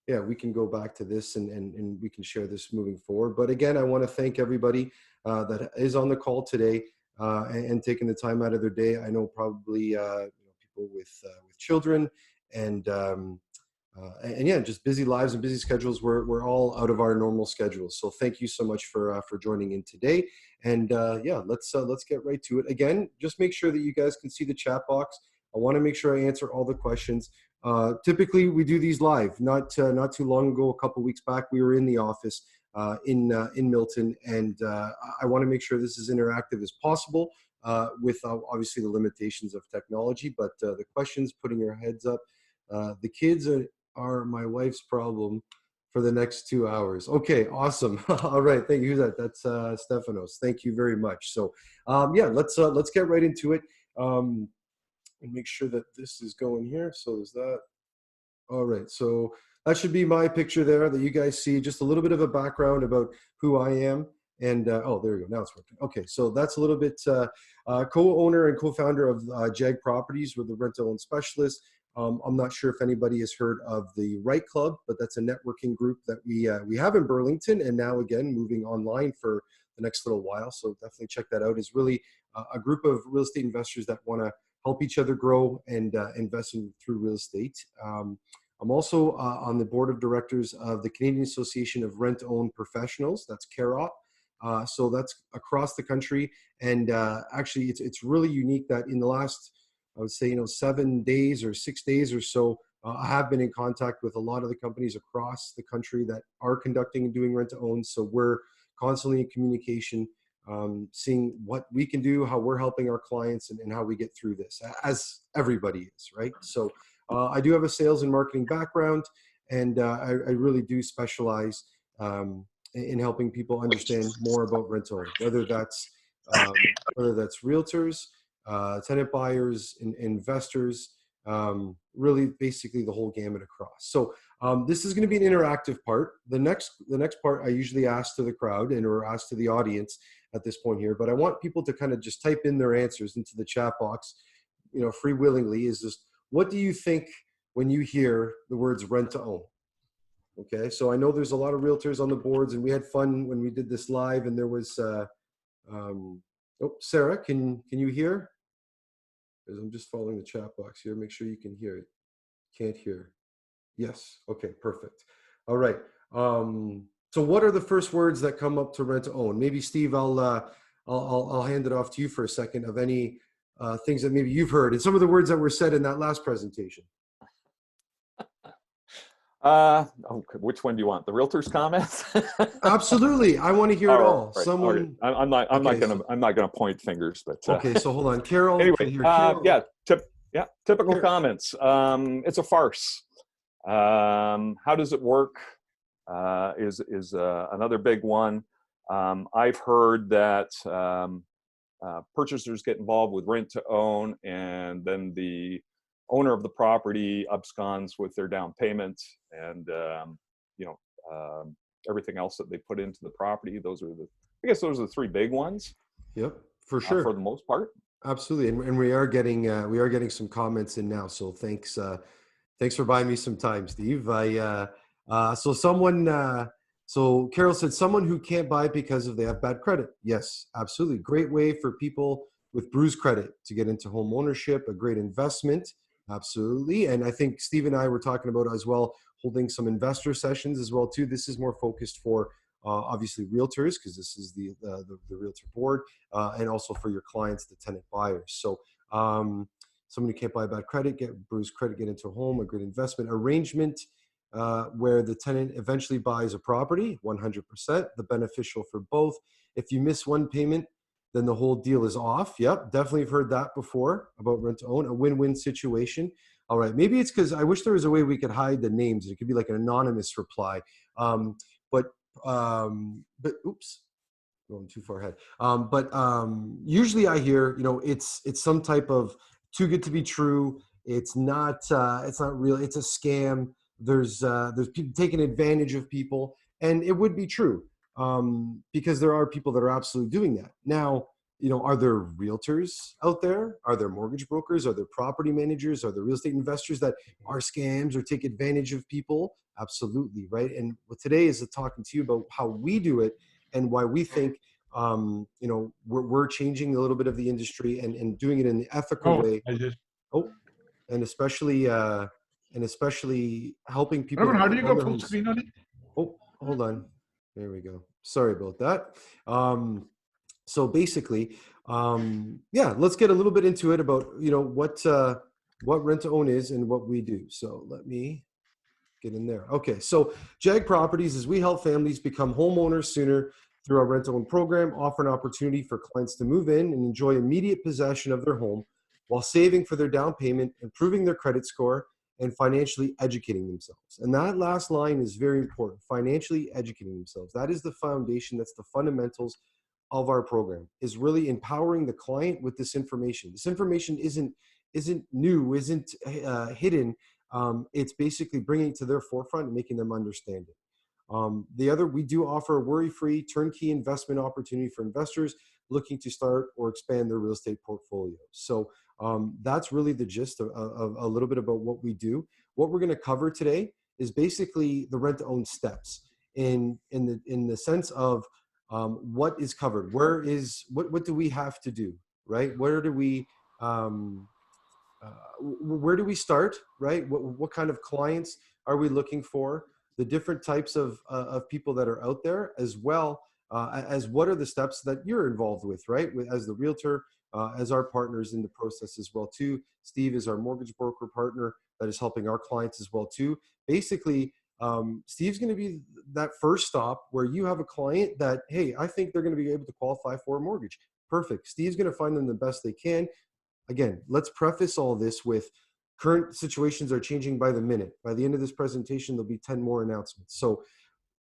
yeah, we can go back to this and we can share this moving forward. But again, I want to thank everybody that is on the call today and taking the time out of their day. I know probably people with children and and yeah, just busy lives and busy schedules. We're all out of our normal schedules. So thank you so much for joining in today. And yeah, let's get right to it. Again, just make sure that you guys can see the chat box. I want to make sure I answer all the questions. Typically, we do these live. Not too long ago, a couple weeks back, we were in the office in Milton, and I want to make sure this is interactive as possible with obviously the limitations of technology. But the questions, putting your heads up. The kids are my wife's problem for the next 2 hours. Okay, awesome. All right, thank you. Who's that? That's Stefanos. Thank you very much. So yeah, let's get right into it. And make sure that this is going here. So there's that. All right, so that should be my picture there that you guys see. Just a little bit of a background about who I am. And oh, there we go. Now it's working. Okay, so that's a little bit co-owner and co-founder of JAG Properties. We're the rent-to-own specialist. I'm not sure if anybody has heard of the Right Club, but that's a networking group that we have in Burlington, and now again moving online for the next little while. So definitely check that out. It's really a group of real estate investors that want to help each other grow and invest through real estate. I'm also on the board of directors of the Canadian Association of Rent-Owned Professionals. That's CAROP. So that's across the country, and actually, it's really unique that in the last, I would say, 7 days or 6 days or so, I have been in contact with a lot of the companies across the country that are conducting and doing rent-to-own. So we're constantly in communication, seeing what we can do, how we're helping our clients, and how we get through this, as everybody is, right? So I do have a sales and marketing background, and I really do specialize in helping people understand more about rental, whether that's realtors, tenant buyers, investors, really basically the whole gamut across. So this is going to be an interactive part. The next part I usually ask to the crowd or ask to the audience at this point here, but I want people to kind of just type in their answers into the chat box, free willingly. Is just, what do you think when you hear the words rent to own? Okay, so I know there's a lot of realtors on the boards, and we had fun when we did this live, and there was Sarah, can you hear? Because I'm just following the chat box here. Make sure you can hear it. Can't hear. Yes. Okay, perfect. All right. So what are the first words that come up to rent to own? Maybe Steve, I'll hand it off to you for a second of any things that maybe you've heard and some of the words that were said in that last presentation. Which one do you want? The realtor's comments? Absolutely, I want to hear it all. Right. Someone. Okay. I'm not gonna point fingers, but okay. So hold on, Carol. Anyway, Carol. Typical comments. It's a farce. How does it work? Is another big one. I've heard that purchasers get involved with rent to own, and then the owner of the property absconds with their down payment and everything else that they put into the property. Those are the three big ones. Yep, for sure. For the most part. Absolutely, and we are getting some comments in now. So thanks for buying me some time, Steve. So Carol said someone who can't buy because they have bad credit. Yes, absolutely. Great way for people with bruised credit to get into home ownership. A great investment. Absolutely. And I think Steve and I were talking about as well, holding some investor sessions as well too. This is more focused for obviously realtors, because this is the realtor board, and also for your clients, the tenant buyers. So someone who can't buy bad credit, get bruised credit, get into a home, a great investment arrangement where the tenant eventually buys a property, 100%, the beneficial for both. If you miss one payment, then the whole deal is off. Yep, definitely have heard that before about rent to own, a win-win situation. All right, maybe it's because I wish there was a way we could hide the names. It could be like an anonymous reply. But oops, going too far ahead. Usually I hear, it's some type of too good to be true. It's not real. It's a scam. There's people taking advantage of people, and it would be true. Because there are people that are absolutely doing that. Now, are there realtors out there? Are there mortgage brokers? Are there property managers? Are there real estate investors that are scams or take advantage of people? Absolutely, right? And what today is talking to you about how we do it and why we think, we're changing a little bit of the industry and doing it in the ethical Oh, way. I just. Oh, and especially helping people Raman, that how do you own go their full homes. screen on it? Oh, hold on. There we go. Sorry about that. So basically, yeah, let's get a little bit into it about what rent to own is and what we do. So let me get in there. Okay, so JAG Properties is we help families become homeowners sooner through our rent to own program, offer an opportunity for clients to move in and enjoy immediate possession of their home while saving for their down payment, improving their credit score, and financially educating themselves. And that last line is very important, financially educating themselves. That is the foundation, that's the fundamentals of our program, is really empowering the client with this information. This information isn't new, isn't hidden. It's basically bringing it to their forefront and making them understand it. We do offer a worry-free turnkey investment opportunity for investors looking to start or expand their real estate portfolio. So that's really the gist of a little bit about what we do. What we're going to cover today is basically the rent-to-own steps in the sense of what is covered. What do we have to do, right? Um, where do we start, right? What kind of clients are we looking for? The different types of people that are out there, as well as what are the steps that you're involved with, right? As the realtor, as our partners in the process as well too. Steve is our mortgage broker partner that is helping our clients as well too. Basically, Steve's going to be that first stop where you have a client that, hey, I think they're going to be able to qualify for a mortgage. Perfect. Steve's going to find them the best they can. Again, let's preface all this with current situations are changing by the minute. By the end of this presentation, there'll be 10 more announcements. So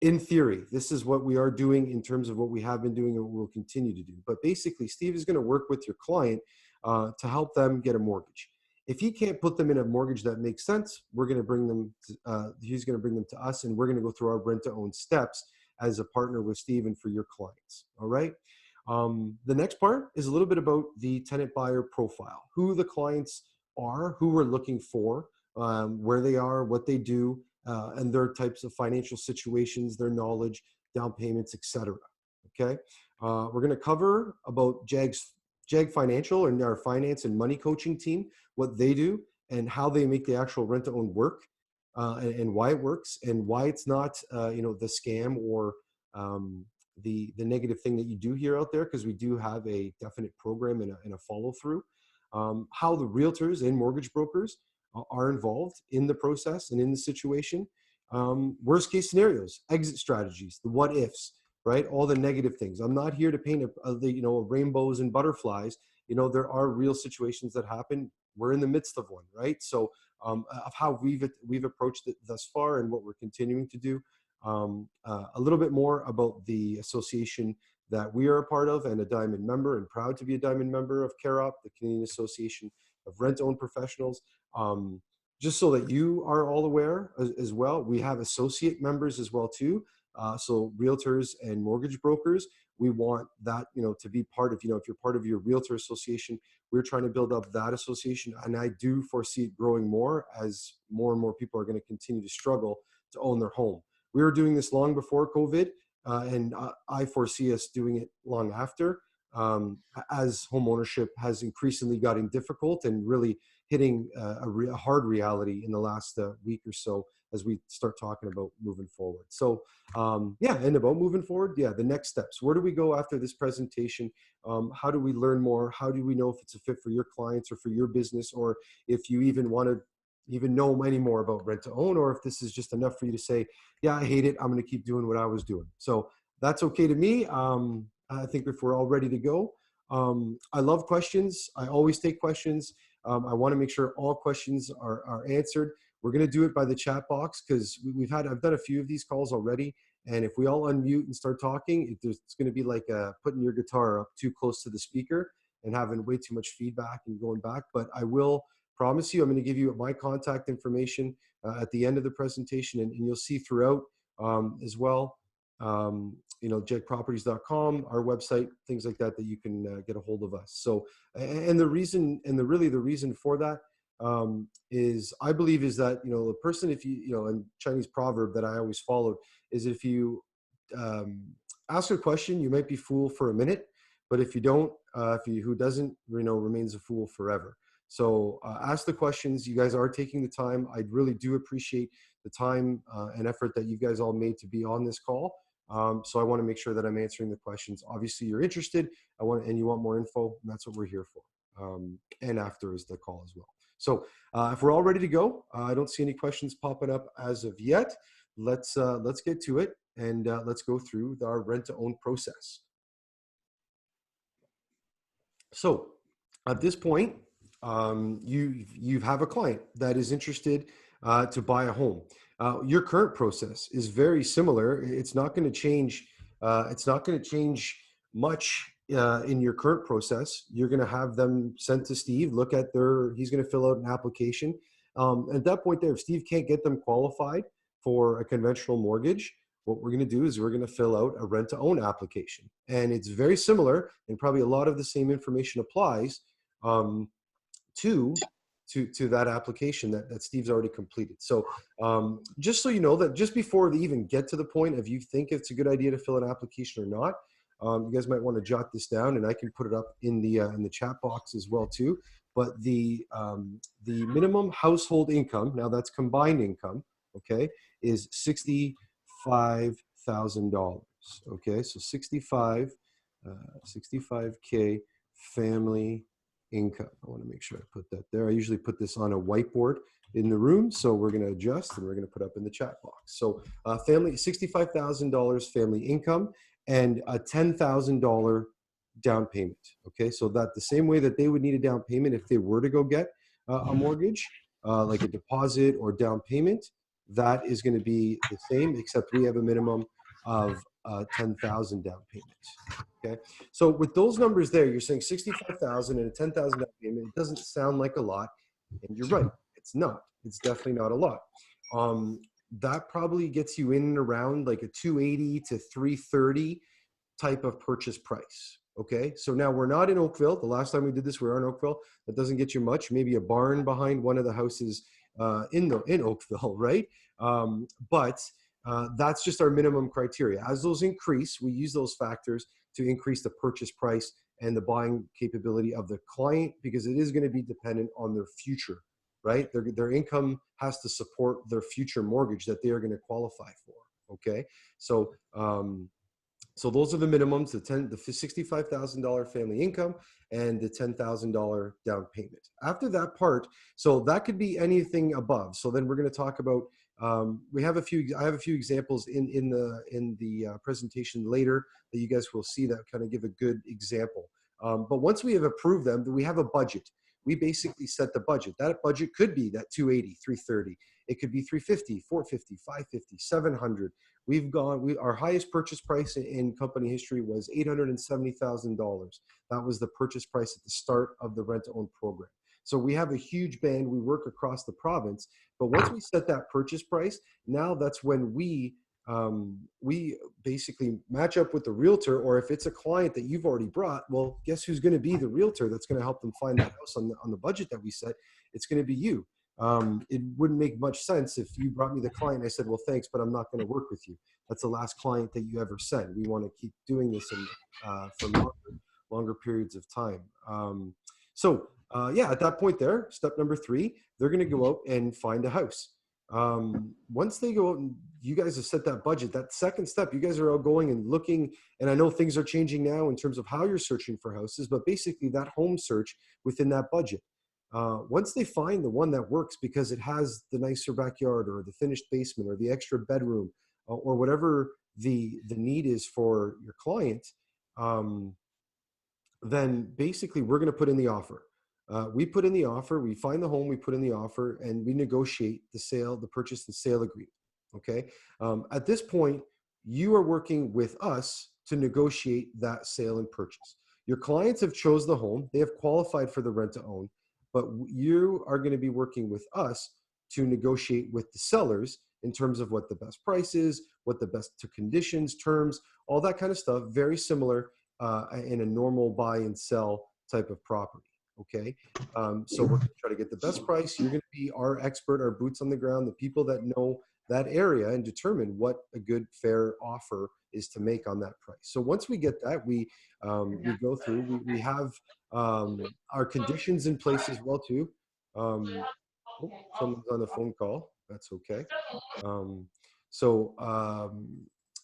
in theory, this is what we are doing in terms of what we have been doing and what we'll continue to do. But basically, Steve is going to work with your client to help them get a mortgage. If he can't put them in a mortgage that makes sense, we're going to bring them. He's going to bring them to us, and we're going to go through our rent-to-own steps as a partner with Steve and for your clients. All right. The next part is a little bit about the tenant buyer profile, who the clients are, who we're looking for, where they are, what they do, and their types of financial situations, their knowledge, down payments, etc. Okay, we're going to cover about JAG Financial and our finance and money coaching team, what they do and how they make the actual rent to own work, and why it works and why it's not the scam or the negative thing that you do hear out there, because we do have a definite program and a follow through. How the realtors and mortgage brokers are involved in the process and in the situation. Worst case scenarios, exit strategies, the what ifs, right? All the negative things. I'm not here to paint rainbows and butterflies. There are real situations that happen. We're in the midst of one, right? So of how we've approached it thus far and what we're continuing to do. A little bit more about the association that we are a part of and a Diamond member, and proud to be a Diamond member of CAROP, the Canadian Association of Rent-Owned Professionals. Just so that you are all aware as well, we have associate members as well too. So realtors and mortgage brokers, we want that, to be part of, if you're part of your realtor association, we're trying to build up that association. And I do foresee it growing more as more and more people are going to continue to struggle to own their home. We were doing this long before COVID, and I foresee us doing it long after, as home ownership has increasingly gotten difficult and really hitting a hard reality in the last week or so as we start talking about moving forward. So and about moving forward, the next steps. Where do we go after this presentation? How do we learn more? How do we know if it's a fit for your clients or for your business, or if you even want to even know any more about rent to own, or if this is just enough for you to say, yeah, I hate it, I'm going to keep doing what I was doing. So that's okay to me. I think if we're all ready to go, I love questions. I always take questions. I want to make sure all questions are answered. We're going to do it by the chat box because I've done a few of these calls already. And if we all unmute and start talking, it's going to be like putting your guitar up too close to the speaker and having way too much feedback and going back. But I will promise you, I'm going to give you my contact information at the end of the presentation, and you'll see throughout as well. jegproperties.com, our website, things like that, that you can get a hold of us. So, and the reason, and the reason for that is, I believe, is that, the person, if and Chinese proverb that I always followed is, if you um, ask a question, you might be fool for a minute, but if you don't, who doesn't, remains a fool forever. So ask the questions. You guys are taking the time. I really do appreciate the time and effort that you guys all made to be on this call. So I want to make sure that I'm answering the questions. Obviously, you're interested. And you want more info, and that's what we're here for. And after is the call as well. So if we're all ready to go, I don't see any questions popping up as of yet. Let's get to it, and let's go through our rent-to-own process. So at this point, you have a client that is interested to buy a home. Your current process is very similar. It's not going to change. It's not going to change much in your current process. You're going to have them sent to Steve. He's going to fill out an application. At that point, there, if Steve can't get them qualified for a conventional mortgage, what we're going to do is we're going to fill out a rent-to-own application. And it's very similar, and probably a lot of the same information applies to that application that Steve's already completed. So just so you know, that just before they even get to the point of you think it's a good idea to fill an application or not, you guys might want to jot this down, and I can put it up in the chat box as well too. But the minimum household income, now that's combined income, okay, is $65,000. Okay, so 65K family income. I want to make sure I put that there. I usually put this on a whiteboard in the room, so we're going to adjust, and we're going to put up in the chat box. So family, $65,000 family income, and a $10,000 down payment. Okay, so that the same way that they would need a down payment if they were to go get a mortgage, like a deposit or down payment, that is going to be the same, except we have a minimum of 10,000 down payment. Okay, so with those numbers there, you're saying 65,000 and a 10,000 down payment. It doesn't sound like a lot, and you're right. It's not. It's definitely not a lot. That probably gets you in and around like a 280 to 330 type of purchase price. Okay, so now we're not in Oakville. The last time we did this, we were in Oakville. That doesn't get you much. Maybe a barn behind one of the houses in Oakville, right? But that's just our minimum criteria. As those increase, we use those factors to increase the purchase price and the buying capability of the client, because it is going to be dependent on their future, right? Their income has to support their future mortgage that they are going to qualify for. Okay, so so those are the minimums: the $65,000 family income and the $10,000 down payment. After that part, so that could be anything above. So then we're going to talk about. I have a few examples in the presentation later that you guys will see that kind of give a good example. But once we have approved them, then we have a budget. We basically set the budget. That budget could be that 280, 330. It could be 350, 450, 550, 700. Our highest purchase price in company history was $870,000. That was the purchase price at the start of the rent-to-own program. So we have a huge band. We work across the province, but once we set that purchase price, now that's when we basically match up with the realtor, or if it's a client that you've already brought, well, guess who's going to be the realtor that's going to help them find that house on the budget that we set? It's going to be you. It wouldn't make much sense if you brought me the client and I said, well, thanks, but I'm not going to work with you. That's the last client that you ever sent. We want to keep doing this for longer periods of time. At that point there, step number 3, they're going to go out and find a house. Once they go out and you guys have set that budget, that second step, you guys are out going and looking, and I know things are changing now in terms of how you're searching for houses, but basically that home search within that budget. Once they find the one that works because it has the nicer backyard or the finished basement or the extra bedroom or whatever the need is for your client, then basically we're going to put in the offer. We put in the offer, we find the home, we put in the offer, and we negotiate the purchase and sale agreement. Okay. At this point, you are working with us to negotiate that sale and purchase. Your clients have chose the home, they have qualified for the rent to own, but you are going to be working with us to negotiate with the sellers in terms of what the best price is, what the best to conditions, terms, all that kind of stuff. Very similar in a normal buy and sell type of property. Okay. So we're going to try to get the best price. You're going to be our expert, our boots on the ground, the people that know that area and determine what a good, fair offer is to make on that price. So once we get that, we go through, we have our conditions in place as well too. Oh, someone's on a phone call. That's okay. Um, so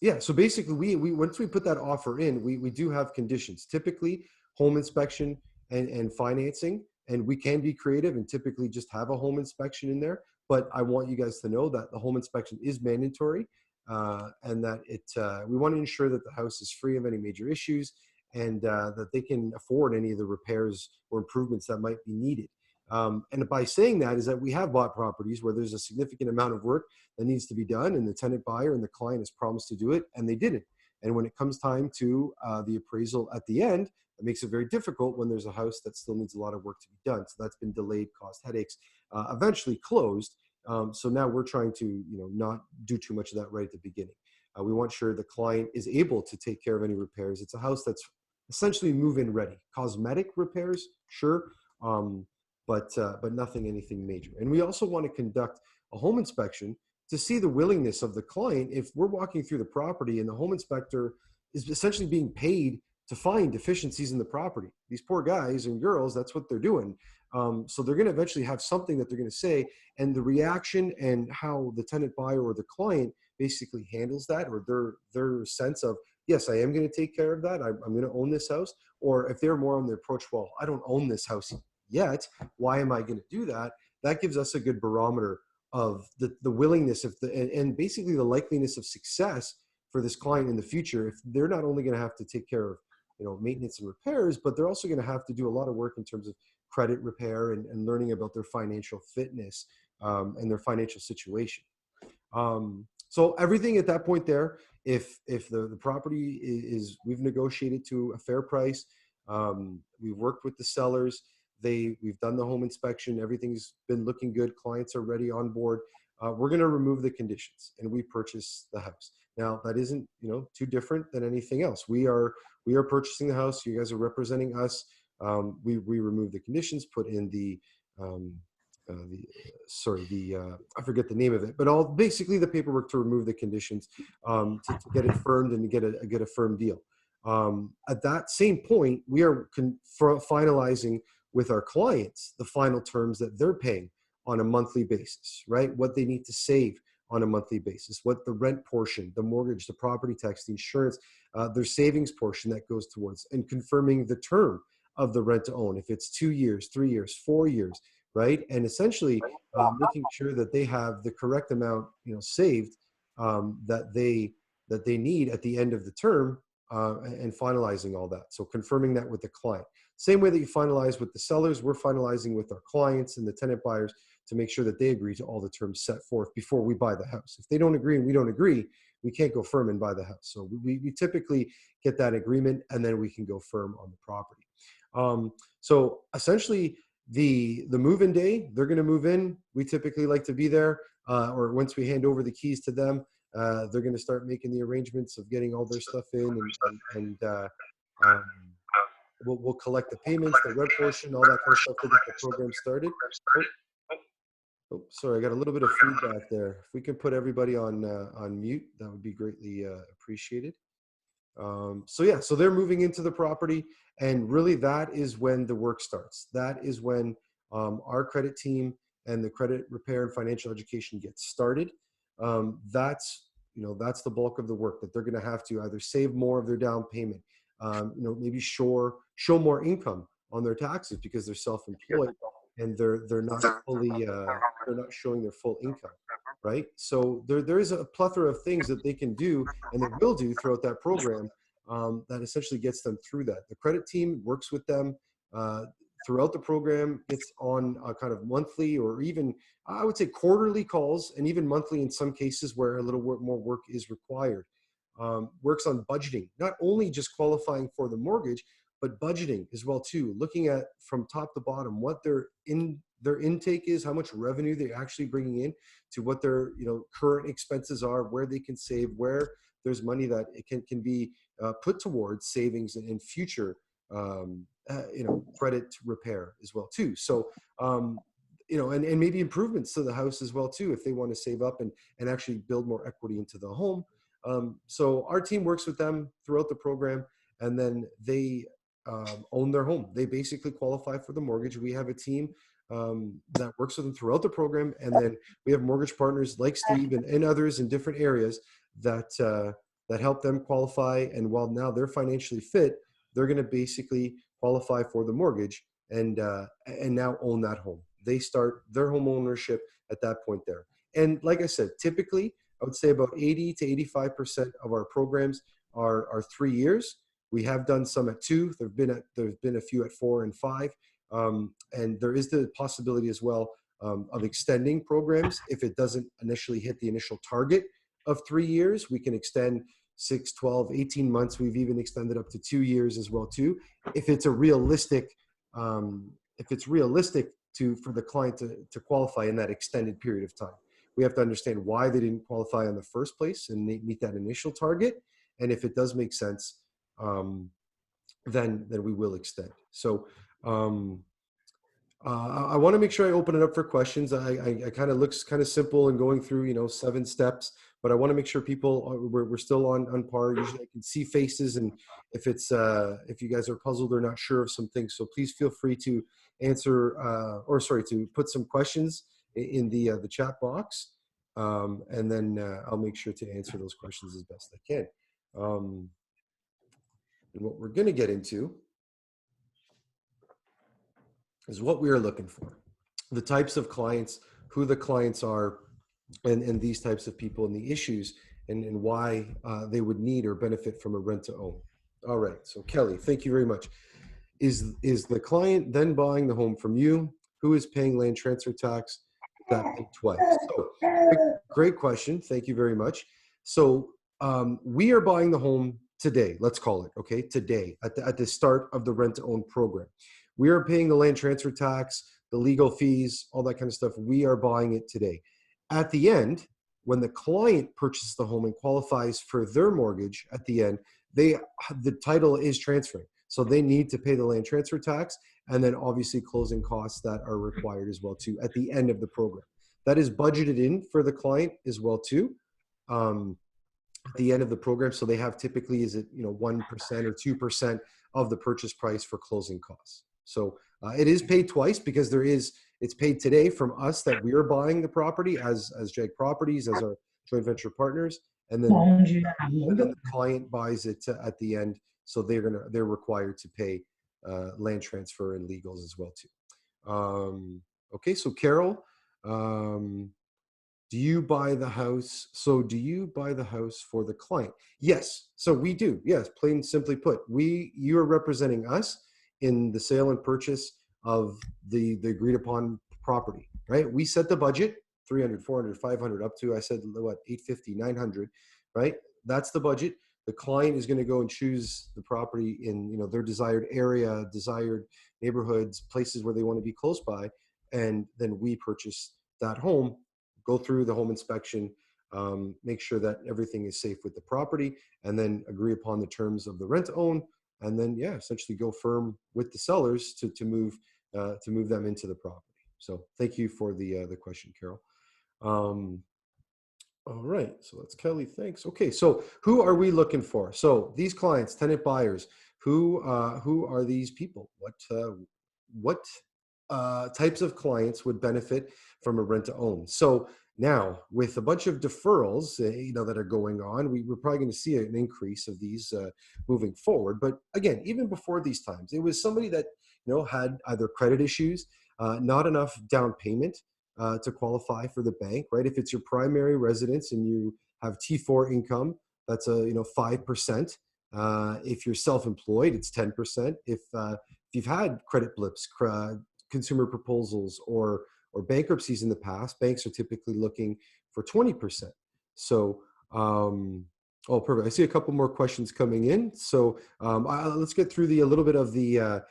yeah, so basically we once we put that offer in, we do have conditions, typically home inspection and financing, and we can be creative and typically just have a home inspection in there. But I want you guys to know that the home inspection is mandatory, and that we want to ensure that the house is free of any major issues, and that they can afford any of the repairs or improvements that might be needed. And by saying that is that we have bought properties where there's a significant amount of work that needs to be done, and the tenant buyer and the client has promised to do it, and they didn't. And when it comes time to the appraisal at the end, it makes it very difficult when there's a house that still needs a lot of work to be done. So that's been delayed, caused headaches, eventually closed. So now we're trying to, not do too much of that right at the beginning. We want sure the client is able to take care of any repairs. It's a house that's essentially move-in ready. Cosmetic repairs, sure, but anything major. And we also want to conduct a home inspection to see the willingness of the client. If we're walking through the property and the home inspector is essentially being paid to find deficiencies in the property, these poor guys and girls, that's what they're doing. So they're going to eventually have something that they're going to say, and the reaction and how the tenant buyer or the client basically handles that, or their sense of, yes, I am going to take care of that. I'm going to own this house. Or if they're more on the approach, well, I don't own this house yet, why am I going to do that? That gives us a good barometer of the willingness of and basically the likeliness of success for this client in the future. If they're not only going to have to take care of maintenance and repairs, but they're also going to have to do a lot of work in terms of credit repair and learning about their financial fitness and their financial situation. So everything at that point there, if the property is we've negotiated to a fair price, we've worked with the sellers, we've done the home inspection, everything's been looking good, clients are ready on board, we're going to remove the conditions and we purchase the house. Now that isn't too different than anything else. We are purchasing the house. You guys are representing us. We remove the conditions, put in I forget the name of it, but basically the paperwork to remove the conditions, to get it firmed and to get a firm deal. At that same point, we are finalizing with our clients the final terms that they're paying on a monthly basis, right? What they need to save on a monthly basis, what the rent portion, the mortgage, the property tax, the insurance, their savings portion that goes towards, and confirming the term of the rent to own, if it's 2 years, 3 years, 4 years, right? And essentially making sure that they have the correct amount, saved, that they need at the end of the term, and finalizing all that. So confirming that with the client. Same way that you finalize with the sellers, we're finalizing with our clients and the tenant buyers to make sure that they agree to all the terms set forth before we buy the house. If they don't agree and we don't agree, we can't go firm and buy the house. So we typically get that agreement, and then we can go firm on the property. So essentially the move-in day, they're going to move in. We typically like to be there, or once we hand over the keys to them, they're going to start making the arrangements of getting all their stuff in, and we'll collect the payments, the rent portion, all that kind of stuff to get the program started. Oh, sorry, I got a little bit of feedback there. If we can put everybody on mute, that would be greatly appreciated. So they're moving into the property, and really that is when the work starts. That is when our credit team and the credit repair and financial education gets started. That's the bulk of the work, that they're going to have to either save more of their down payment, maybe show more income on their taxes because they're self-employed and they're not fully they're not showing their full income, right? So there is a plethora of things that they can do and they will do throughout that program, that essentially gets them through that. The credit team works with them throughout the program. It's on a kind of monthly or even, I would say, quarterly calls, and even monthly in some cases where a little more work is required. Works on budgeting, not only just qualifying for the mortgage, but budgeting as well too, looking at from top to bottom what their their intake is, how much revenue they're actually bringing in, to what their current expenses are, where they can save, where there's money that it can be put towards savings in future credit repair as well too. So and maybe improvements to the house as well too, if they want to save up and actually build more equity into the home. So our team works with them throughout the program, and then they own their home. They basically qualify for the mortgage. We have a team that works with them throughout the program, and then we have mortgage partners like Steve and others in different areas that that help them qualify. And while now they're financially fit, they're going to basically qualify for the mortgage and now own that home. They start their home ownership at that point there. And like I said, typically I would say about 80 to 85% of our programs are 3 years. We have done some at 2. There've been a few at 4 and 5, and there is the possibility as well of extending programs. If it doesn't initially hit the initial target of 3 years, we can extend 6, 12, 18 months. We've even extended up to 2 years as well too, if it's a realistic for the client to qualify in that extended period of time. We have to understand why they didn't qualify in the first place and meet that initial target. And if it does make sense, then we will extend. So I want to make sure I open it up for questions. I kind of looks kind of simple and going through 7 steps, but I want to make sure we're still on par. Usually I can see faces, and if you guys are puzzled or not sure of some things, so please feel free to answer to put some questions in the chat box, and then I'll make sure to answer those questions as best I can. And what we're going to get into is what we are looking for, the types of clients, who the clients are, and these types of people, and the issues, and why they would need or benefit from a rent to own. All right, so Kelly, thank you very much. Is the client then buying the home from you? Who is paying land transfer tax? That paid twice. So great question. Thank you very much. So we are buying the home today. Let's call it today at the start of the rent to own program. We are paying the land transfer tax, the legal fees, all that kind of stuff. We are buying it today. At the end, when the client purchases the home and qualifies for their mortgage, at the end, the title is transferring. So they need to pay the land transfer tax, and then obviously closing costs that are required as well too at the end of the program. That is budgeted in for the client as well too at the end of the program. So they have typically 1% or 2% of the purchase price for closing costs. So it is paid twice because it's paid today from us that we are buying the property as Jag Properties, as our joint venture partners, and then the client buys it at the end. So they're required to pay land transfer and legals as well too. Okay, so Carol, do you buy the house? So do you buy the house for the client? Yes. So we do. Yes. Plain and simply put, you are representing us in the sale and purchase of the agreed upon property, right? We set the budget, 300, 400, 500, up to, I said, what, 850, 900, right? That's the budget. The client is going to go and choose the property in, their desired area, desired neighborhoods, places where they want to be close by. And then we purchase that home, go through the home inspection, make sure that everything is safe with the property, and then agree upon the terms of the rent to own. And then, essentially go firm with the sellers to move them into the property. So thank you for the question, Carol. All right, so that's Kelly. Thanks. Okay, so who are we looking for? So these clients, tenant buyers, who are these people? What types of clients would benefit from a rent to own? So now, with a bunch of deferrals, that are going on, we're probably going to see an increase of these moving forward. But again, even before these times, it was somebody that had either credit issues, not enough down payment to qualify for the bank, right? If it's your primary residence and you have T4 income, that's 5%. If you're self-employed, it's 10%. If you've had credit blips, consumer proposals, or bankruptcies in the past, banks are typically looking for 20%. So, perfect. I see a couple more questions coming in. So let's get through a little bit of the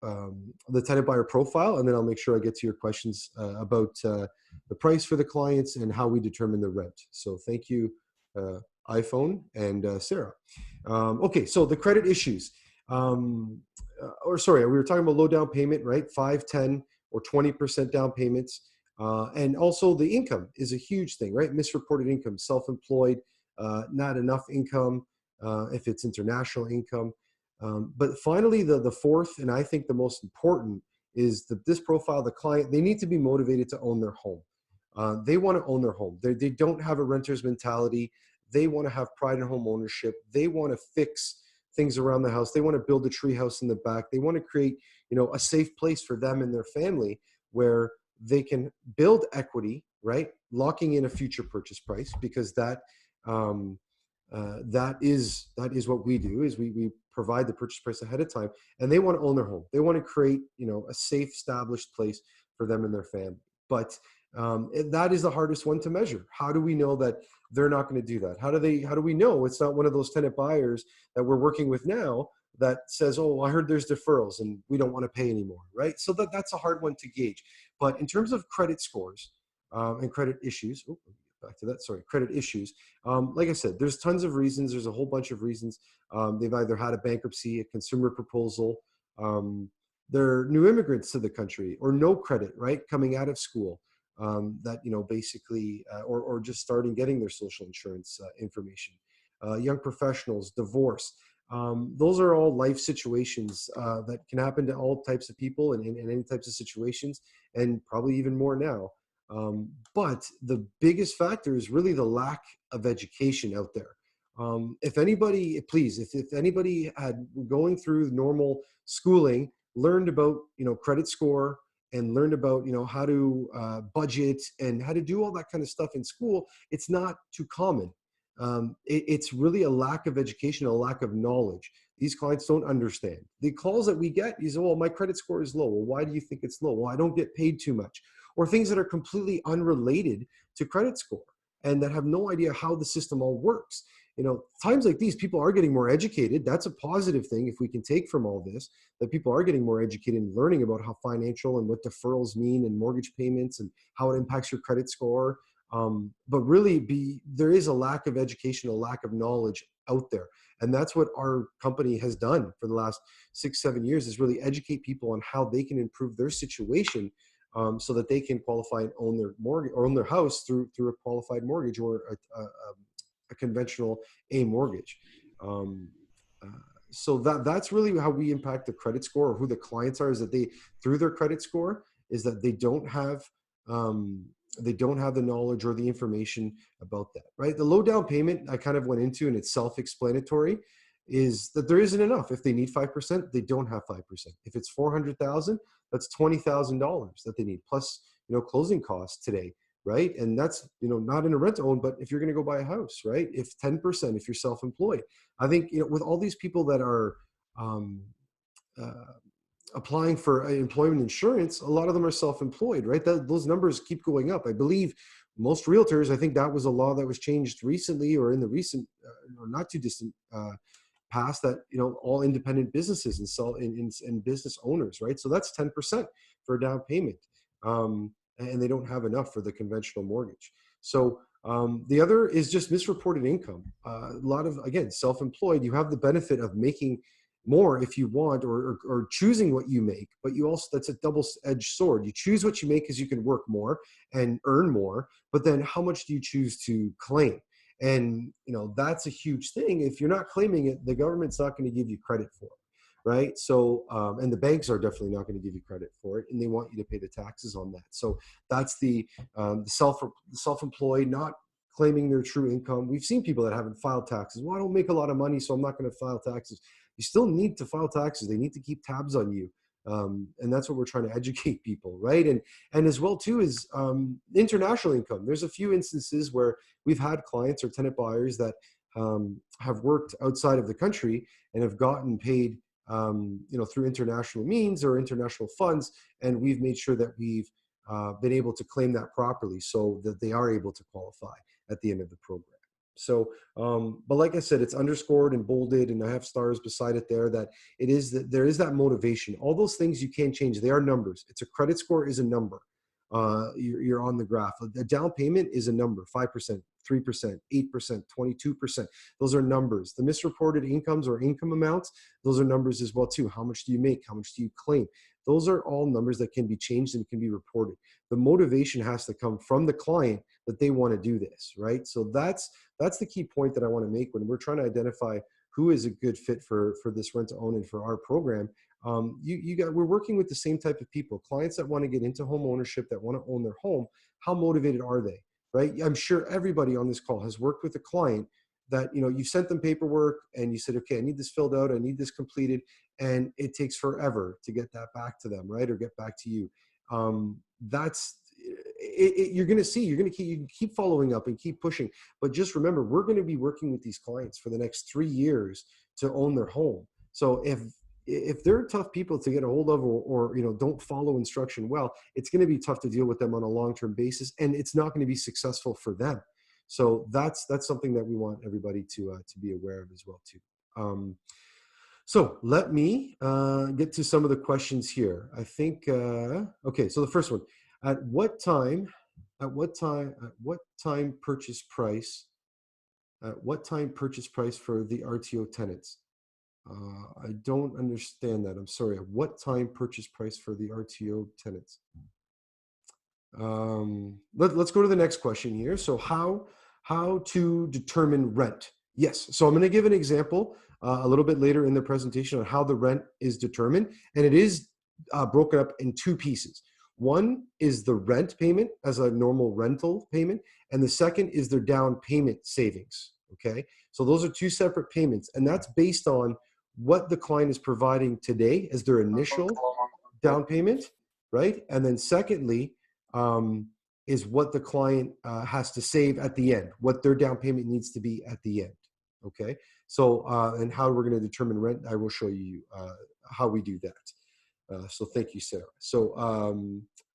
the tenant buyer profile, and then I'll make sure I get to your questions about the price for the clients and how we determine the rent. So thank you, iPhone and Sarah. Okay, so the credit issues. Or sorry, we were talking about low down payment, right? 5, 10, or 20% down payments. And also the income is a huge thing, right? Misreported income, self-employed, not enough income, if it's international income. But finally, the fourth, and I think the most important, is this profile, the client, they need to be motivated to own their home. They want to own their home. They don't have a renter's mentality. They want to have pride in home ownership. They want to fix things around the house. They want to build a tree house in the back. They want to create, a safe place for them and their family where they can build equity, right? Locking in a future purchase price, because um, that is what we do. Is we provide the purchase price ahead of time, and they want to own their home. They want to create, a safe, established place for them and their family. But that is the hardest one to measure. How do we know that they're not going to do that? How do we know it's not one of those tenant buyers that we're working with now that says, oh, I heard there's deferrals and we don't want to pay anymore, right? So that's a hard one to gauge. But in terms of credit scores and credit issues, back to that, sorry, credit issues. Like I said, there's tons of reasons. There's a whole bunch of reasons. They've either had a bankruptcy, a consumer proposal, they're new immigrants to the country, or no credit, right, coming out of school. That basically or just starting getting their social insurance information, young professionals, divorce. Those are all life situations that can happen to all types of people and in any types of situations, and probably even more now. But the biggest factor is really the lack of education out there. If anybody, please, if anybody had going through normal schooling, learned about credit score, and learned about how to budget and how to do all that kind of stuff in school, it's not too common. It's really a lack of education, a lack of knowledge. These clients don't understand. The calls that we get is, well, my credit score is low. Well, why do you think it's low? Well, I don't get paid too much. Or things that are completely unrelated to credit score and that have no idea how the system all works. Times like these, people are getting more educated. That's a positive thing if we can take from all this, that people are getting more educated and learning about how financial and what deferrals mean and mortgage payments and how it impacts your credit score. But really, there is a lack of education, a lack of knowledge out there. And that's what our company has done for the last 6-7 years, is really educate people on how they can improve their situation, so that they can qualify and own their mortgage or own their house through a qualified mortgage or a conventional mortgage. Um, uh, so that's really how we impact the credit score, or who the clients are, is that they, through their credit score, is that they don't have the knowledge or the information about that, right? The low down payment I kind of went into, and it's self-explanatory, is that there isn't enough. If they need 5%, they don't have 5%. If it's 400,000, that's $20,000 that they need, plus closing costs today, right? And that's not in a rent own, but if you're going to go buy a house, right? If 10%, if you're self-employed, I think with all these people that are um, uh, applying for employment insurance, a lot of them are self-employed, right? Those numbers keep going up. I believe most realtors, I think that was a law that was changed recently, or in the recent or not too distant past, that all independent businesses and business owners, right? So that's 10% for a down payment, and they don't have enough for the conventional mortgage. So the other is just misreported income. A lot of, again, self-employed, you have the benefit of making more if you want, or choosing what you make, but you also, that's a double-edged sword. You choose what you make because you can work more and earn more, but then how much do you choose to claim? And that's a huge thing. If you're not claiming it, the government's not going to give you credit for it, right? So and the banks are definitely not going to give you credit for it, and they want you to pay the taxes on that. So that's the self-employed not claiming their true income. We've seen people that haven't filed taxes. Well, I don't make a lot of money, so I'm not going to file taxes. You still need to file taxes. They need to keep tabs on you. And that's what we're trying to educate people, right? And as well too is international income. There's a few instances where we've had clients or tenant buyers that have worked outside of the country and have gotten paid through international means or international funds, and we've made sure that we've been able to claim that properly so that they are able to qualify at the end of the program. So, but like I said, it's underscored and bolded, and I have stars beside it there. That it is that there is that motivation. All those things you can't change. They are numbers. It's a credit score is a number. You're on the graph. A down payment is a number: 5%, 3%, 8%, 22%. Those are numbers. The misreported incomes or income amounts, those are numbers as well too. How much do you make? How much do you claim? Those are all numbers that can be changed and can be reported. The motivation has to come from the client that they want to do this, right? So that's the key point that I want to make when we're trying to identify who is a good fit for this rent to own and for our program. We're working with the same type of people, clients that want to get into home ownership, that want to own their home. How motivated are they, right? I'm sure everybody on this call has worked with a client that, you sent them paperwork and you said, okay, I need this filled out, I need this completed, and it takes forever to get that back to them, right? Or get back to you. That's you're going to see, you can keep following up and keep pushing. But just remember, we're going to be working with these clients for the next 3 years to own their home. So if they're tough people to get a hold of, or don't follow instruction well, it's going to be tough to deal with them on a long-term basis, and it's not going to be successful for them. So that's something that we want everybody to be aware of as well too. So let me get to some of the questions here. I think okay. So the first one: at what time purchase price? At what time purchase price for the RTO tenants? I don't understand that. I'm sorry. At what time purchase price for the RTO tenants? Let's go to the next question here. So how to determine rent? Yes. So I'm going to give an example a little bit later in the presentation on how the rent is determined, and it is broken up in two pieces. One is the rent payment as a normal rental payment, and the second is their down payment savings. Okay. So those are two separate payments, and that's based on what the client is providing today as their initial down payment, right? And then secondly, is what the client has to save at the end, what their down payment needs to be at the end. Okay. So, and how we're going to determine rent, I will show you how we do that. So thank you, Sarah. So,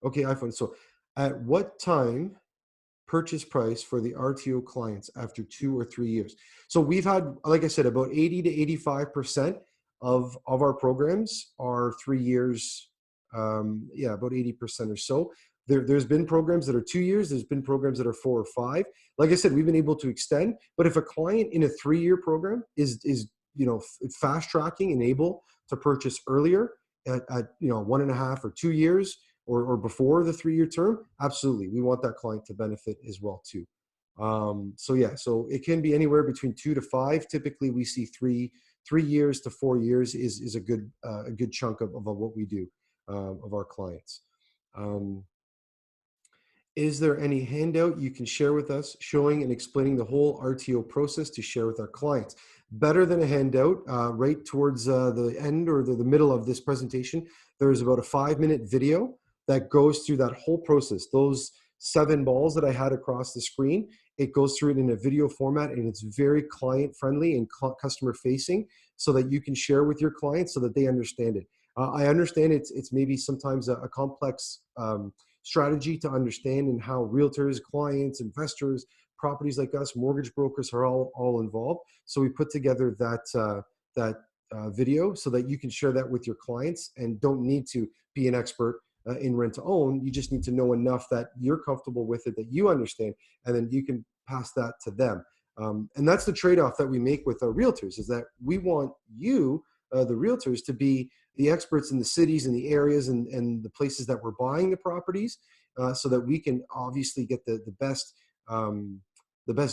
okay, iPhone. So at what time purchase price for the RTO clients after 2 or 3 years? So we've had, like I said, about 80 to 85% of our programs are 3 years. Yeah, about 80% or so. There's been programs that are 2 years. There's been programs that are 4 or 5. Like I said, we've been able to extend. But if a client in a 3-year program is fast tracking and able to purchase earlier at 1.5 or 2 years, or before the 3-year term, absolutely, we want that client to benefit as well too. So yeah, so it can be anywhere between 2 to 5. Typically, we see 3 years to 4 years is a good chunk of what we do of our clients. Is there any handout you can share with us showing and explaining the whole RTO process to share with our clients? Better than a handout, right towards the end or the middle of this presentation, there's about a 5-minute video that goes through that whole process. Those 7 balls that I had across the screen, it goes through it in a video format, and it's very client friendly and customer facing, so that you can share with your clients so that they understand it. I understand it's maybe sometimes a complex strategy to understand, and how realtors, clients, investors, properties like us, mortgage brokers are all involved. So we put together that video so that you can share that with your clients, and don't need to be an expert in rent to own. You just need to know enough that you're comfortable with it, that you understand, and then you can pass that to them. And that's the trade-off that we make with our realtors, is that we want you, the realtors, to be the experts in the cities and the areas and the places that we're buying the properties, so that we can obviously get the best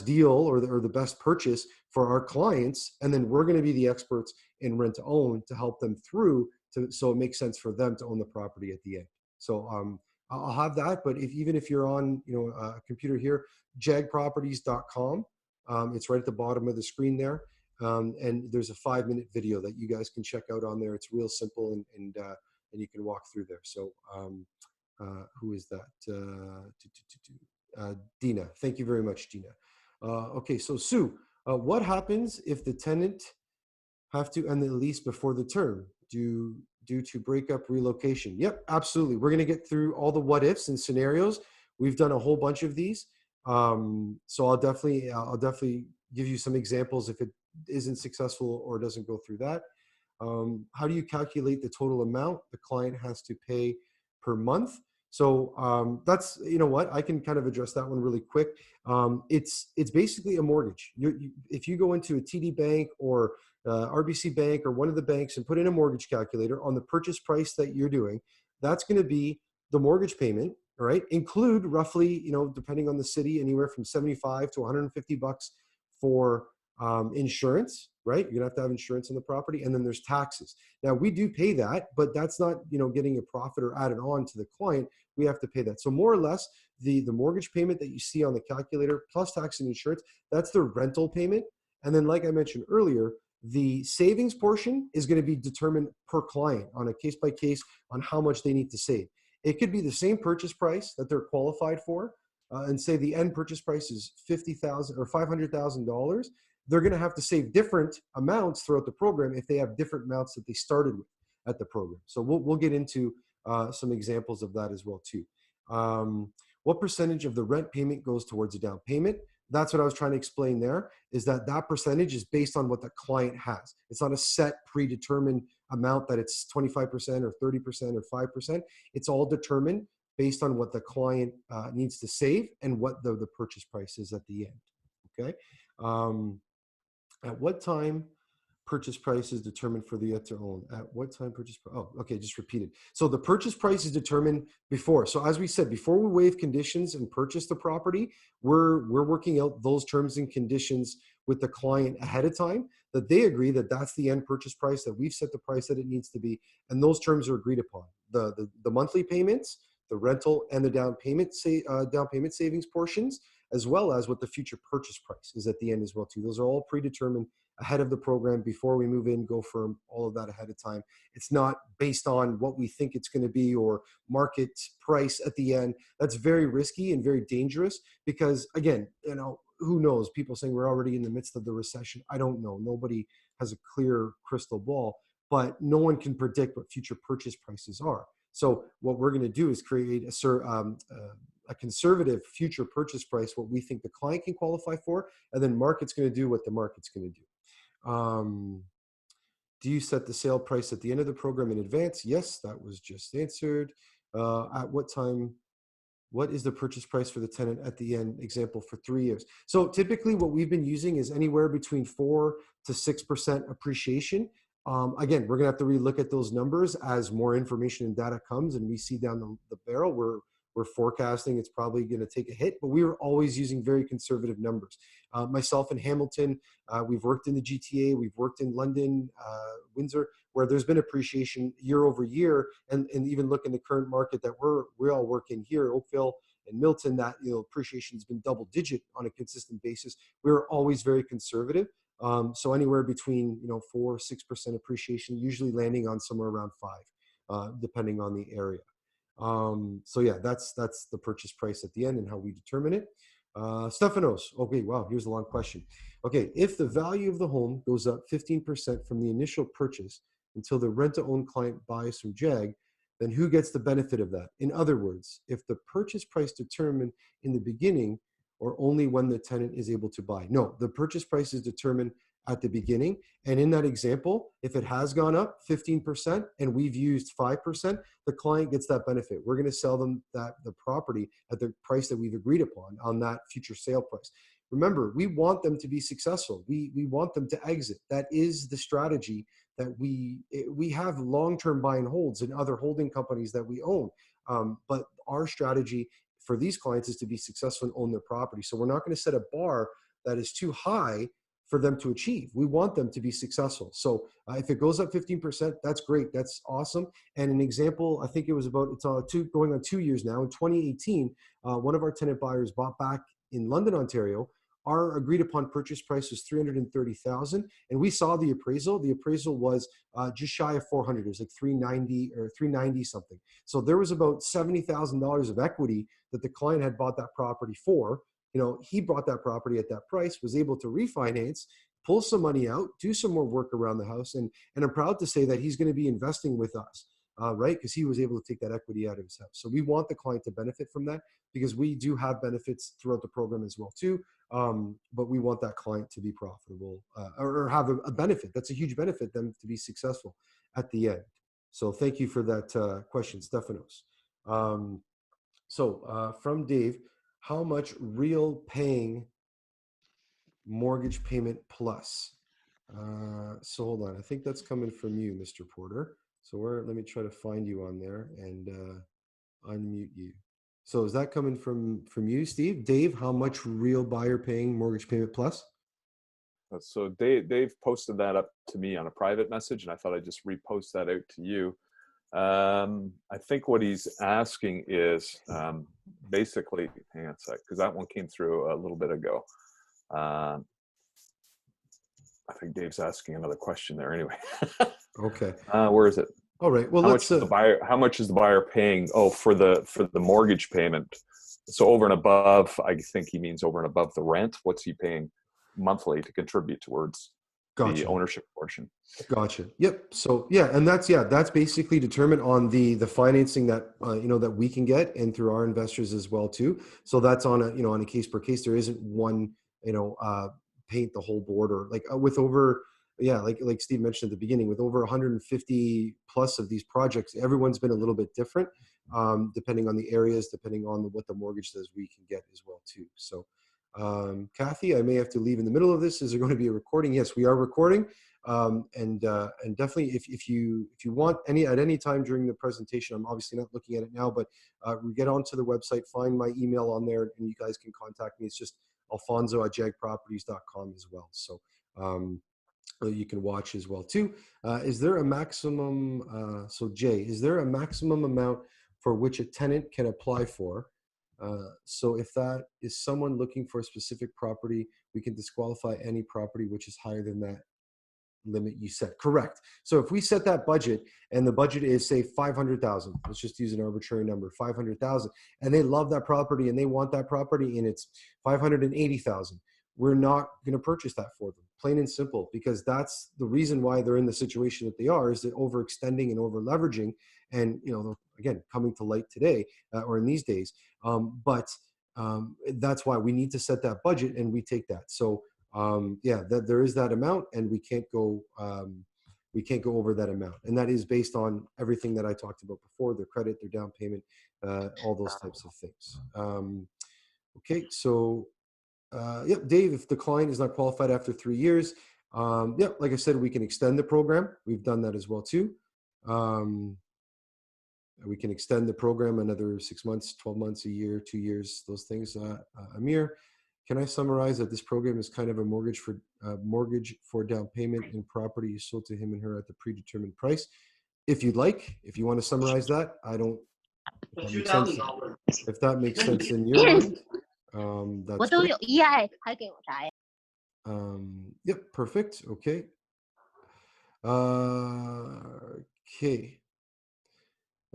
deal, or the best purchase for our clients. And then we're going to be the experts in rent to own to help them through so it makes sense for them to own the property at the end. So I'll have that, but even if you're on a computer here, jagproperties.com, it's right at the bottom of the screen there. And there's a 5-minute video that you guys can check out on there. It's real simple, and you can walk through there. So who is that? Dina. Thank you very much, Dina. Okay, so Sue, what happens if the tenant have to end the lease before the term due to breakup, relocation? Yep, absolutely. We're going to get through all the what ifs and scenarios. We've done a whole bunch of these. So I'll definitely give you some examples if it isn't successful or doesn't go through that. How do you calculate the total amount the client has to pay per month? So that's, you know what, I can kind of address that one really quick. It's basically a mortgage. If you go into a TD Bank or RBC Bank or one of the banks and put in a mortgage calculator on the purchase price that you're doing, that's going to be the mortgage payment. All right, include roughly, depending on the city, anywhere from 75 to 150 bucks for insurance, right? You're gonna have insurance on the property, and then there's taxes. Now we do pay that, but that's not, getting a profit or added on to the client. We have to pay that. So more or less, the mortgage payment that you see on the calculator plus tax and insurance, that's the rental payment. And then, like I mentioned earlier, the savings portion is going to be determined per client on a case by case on how much they need to save. It could be the same purchase price that they're qualified for, and say the end purchase price is $50,000 or $500,000. They're going to have to save different amounts throughout the program if they have different amounts that they started with at the program. So we'll get into some examples of that as well too. What percentage of the rent payment goes towards a down payment? That's what I was trying to explain there, is that percentage is based on what the client has. It's not a set predetermined amount that it's 25% or 30% or 5%. It's all determined based on what the client needs to save and what the purchase price is at the end. Okay. At what time purchase price is determined for the yet to own? At what time purchase? Oh, okay, just repeated. So the purchase price is determined before. So as we said, before we waive conditions and purchase the property, we're working out those terms and conditions with the client ahead of time, that they agree that that's the end purchase price, that we've set the price that it needs to be, and those terms are agreed upon. The monthly payments, the rental, and the down payment savings portions, as well as what the future purchase price is at the end as well too. Those are all predetermined ahead of the program before we move in, go firm, all of that ahead of time. It's not based on what we think it's going to be or market price at the end. That's very risky and very dangerous because, again, who knows? People saying we're already in the midst of the recession. I don't know. Nobody has a clear crystal ball, but no one can predict what future purchase prices are. So what we're going to do is create a conservative future purchase price, what we think the client can qualify for, and then market's going to do what the market's going to do. Do you set the sale price at the end of the program in advance? Yes, that was just answered. At what time? What is the purchase price for the tenant at the end? Example for 3 years. So typically what we've been using is anywhere between 4 to 6% appreciation. Again, we're going to have to relook at those numbers as more information and data comes and we see down the barrel. We're forecasting it's probably going to take a hit, but we were always using very conservative numbers. Myself in Hamilton, we've worked in the GTA, we've worked in London, Windsor, where there's been appreciation year over year, and even look in the current market that we all work in here, Oakville and Milton, that appreciation has been double digit on a consistent basis. We were always very conservative. So anywhere between 4-6% appreciation, usually landing on somewhere around 5, depending on the area. So yeah, that's the purchase price at the end and how we determine it. Stefanos, okay, wow, here's a long question. Okay, if the value of the home goes up 15% from the initial purchase until the rent-to-own client buys from JAG, then who gets the benefit of that? In other words, if the purchase price determined in the beginning or only when the tenant is able to buy? No, the purchase price is determined at the beginning. And in that example, if it has gone up 15% and we've used 5%, the client gets that benefit. We're going to sell them the property at the price that we've agreed upon on that future sale price. Remember, we want them to be successful. We want them to exit. That is the strategy that we have long-term buy and holds in other holding companies that we own. But our strategy for these clients is to be successful and own their property. So we're not going to set a bar that is too high for them to achieve. We want them to be successful. So if it goes up 15%, that's great. That's awesome. And an example, I think it was going on 2 years now. In 2018, one of our tenant buyers bought back in London, Ontario. Our agreed upon purchase price was $330,000, and we saw the appraisal. The appraisal was just shy of 400. It was like 390 or 390 something. So there was about $70,000 of equity that the client had bought that property for. He bought that property at that price, was able to refinance, pull some money out, do some more work around the house, and I'm proud to say that he's going to be investing with us. right? Because he was able to take that equity out of his house. So we want the client to benefit from that because we do have benefits throughout the program as well too. But we want that client to be profitable or have a benefit. That's a huge benefit, them to be successful at the end. So thank you for that question, Stefanos. From Dave, how much real paying mortgage payment plus? So hold on, I think that's coming from you, Mr. Porter. So let me try to find you on there and unmute you. So is that coming from you, Steve? Dave, how much real buyer paying mortgage payment plus? So Dave posted that up to me on a private message, and I thought I'd just repost that out to you. I think what he's asking is basically, hang on a sec, because that one came through a little bit ago. I think Dave's asking another question there anyway. Okay. Where is it? All right. Well, how much is the buyer paying? Oh, for the mortgage payment. So over and above, I think he means over and above the rent. What's he paying monthly to contribute towards the ownership portion? Gotcha. Yep. So and that's basically determined on the financing that that we can get and through our investors as well too. So that's on a case per case. There isn't one paint the whole board or with over like Steve mentioned at the beginning, with over 150 plus of these projects, everyone's been a little bit different depending on the areas, depending on what the mortgage says we can get as well too. So Kathy, I may have to leave in the middle of this. Is there going to be a recording? Yes, we are recording. And definitely if you want at any time during the presentation, I'm obviously not looking at it now, but we get onto the website, find my email on there, and you guys can contact me. It's just alfonso@jagproperties.com as well. So you can watch as well too. Is there a maximum, so Jay, is there a maximum amount for which a tenant can apply for? So if that is someone looking for a specific property, we can disqualify any property which is higher than that limit you set. Correct. So if we set that budget and the budget is say 500,000, let's just use an arbitrary number, 500,000, and they love that property and they want that property and it's 580,000, we're not going to purchase that for them, plain and simple, because that's the reason why they're in the situation that they are, is that overextending and over leveraging, and again, coming to light today or in these days. But that's why we need to set that budget, and we take that. So that there is that amount, and we can't go over that amount, and that is based on everything that I talked about before: their credit, their down payment, all those types of things. Okay, so Dave, if the client is not qualified after 3 years, like I said, we can extend the program. We've done that as well too. We can extend the program another 6 months, 12 months, a year, 2 years, those things. Amir, can I summarize that this program is kind of a mortgage for down payment and property you sold to him and her at the predetermined price? If you'd like, if you want to summarize that, if that makes sense in your mind, that's great. Yep, perfect. Okay. Okay.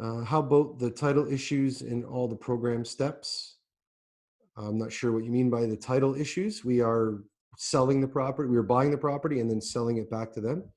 How about the title issues in all the program steps? I'm not sure what you mean by the title issues. We are selling the property. We are buying the property and then selling it back to them.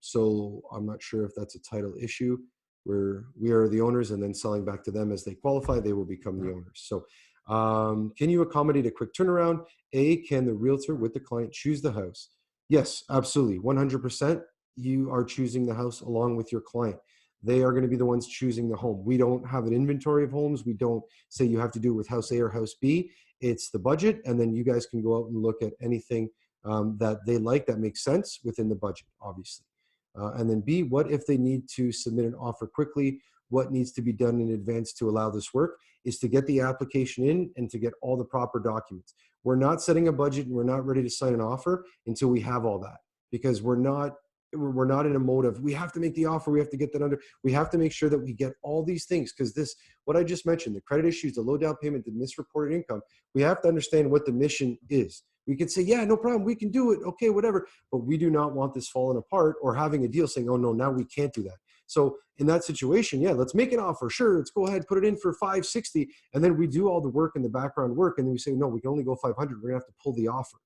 So I'm not sure if that's a title issue where we are the owners and then selling back to them as they qualify, they will become the owners. So can you accommodate a quick turnaround? Can the realtor with the client choose the house? Yes, absolutely. 100%. You are choosing the house along with your client. They are going to be the ones choosing the home. We don't have an inventory of homes. We don't say you have to do it with house A or house B. It's the budget, and then you guys can go out and look at anything that they like that makes sense within the budget, obviously. And then B, what if they need to submit an offer quickly? What needs to be done in advance to allow this work is to get the application in and to get all the proper documents. We're not setting a budget and we're not ready to sign an offer until we have all that, because we're not in a mode of we have to make the offer, we have to get that under. We have to make sure that we get all these things, because what I just mentioned, the credit issues, the low down payment, the misreported income, we have to understand what the mission is. We can say, yeah, no problem, we can do it, okay, whatever, but we do not want this falling apart or having a deal saying, oh no, now we can't do that. So in that situation, let's make an offer. Sure, let's go ahead, put it in for 560, and then we do all the work in the background work, and then we say, no, we can only go 500. We're gonna have to pull the offer.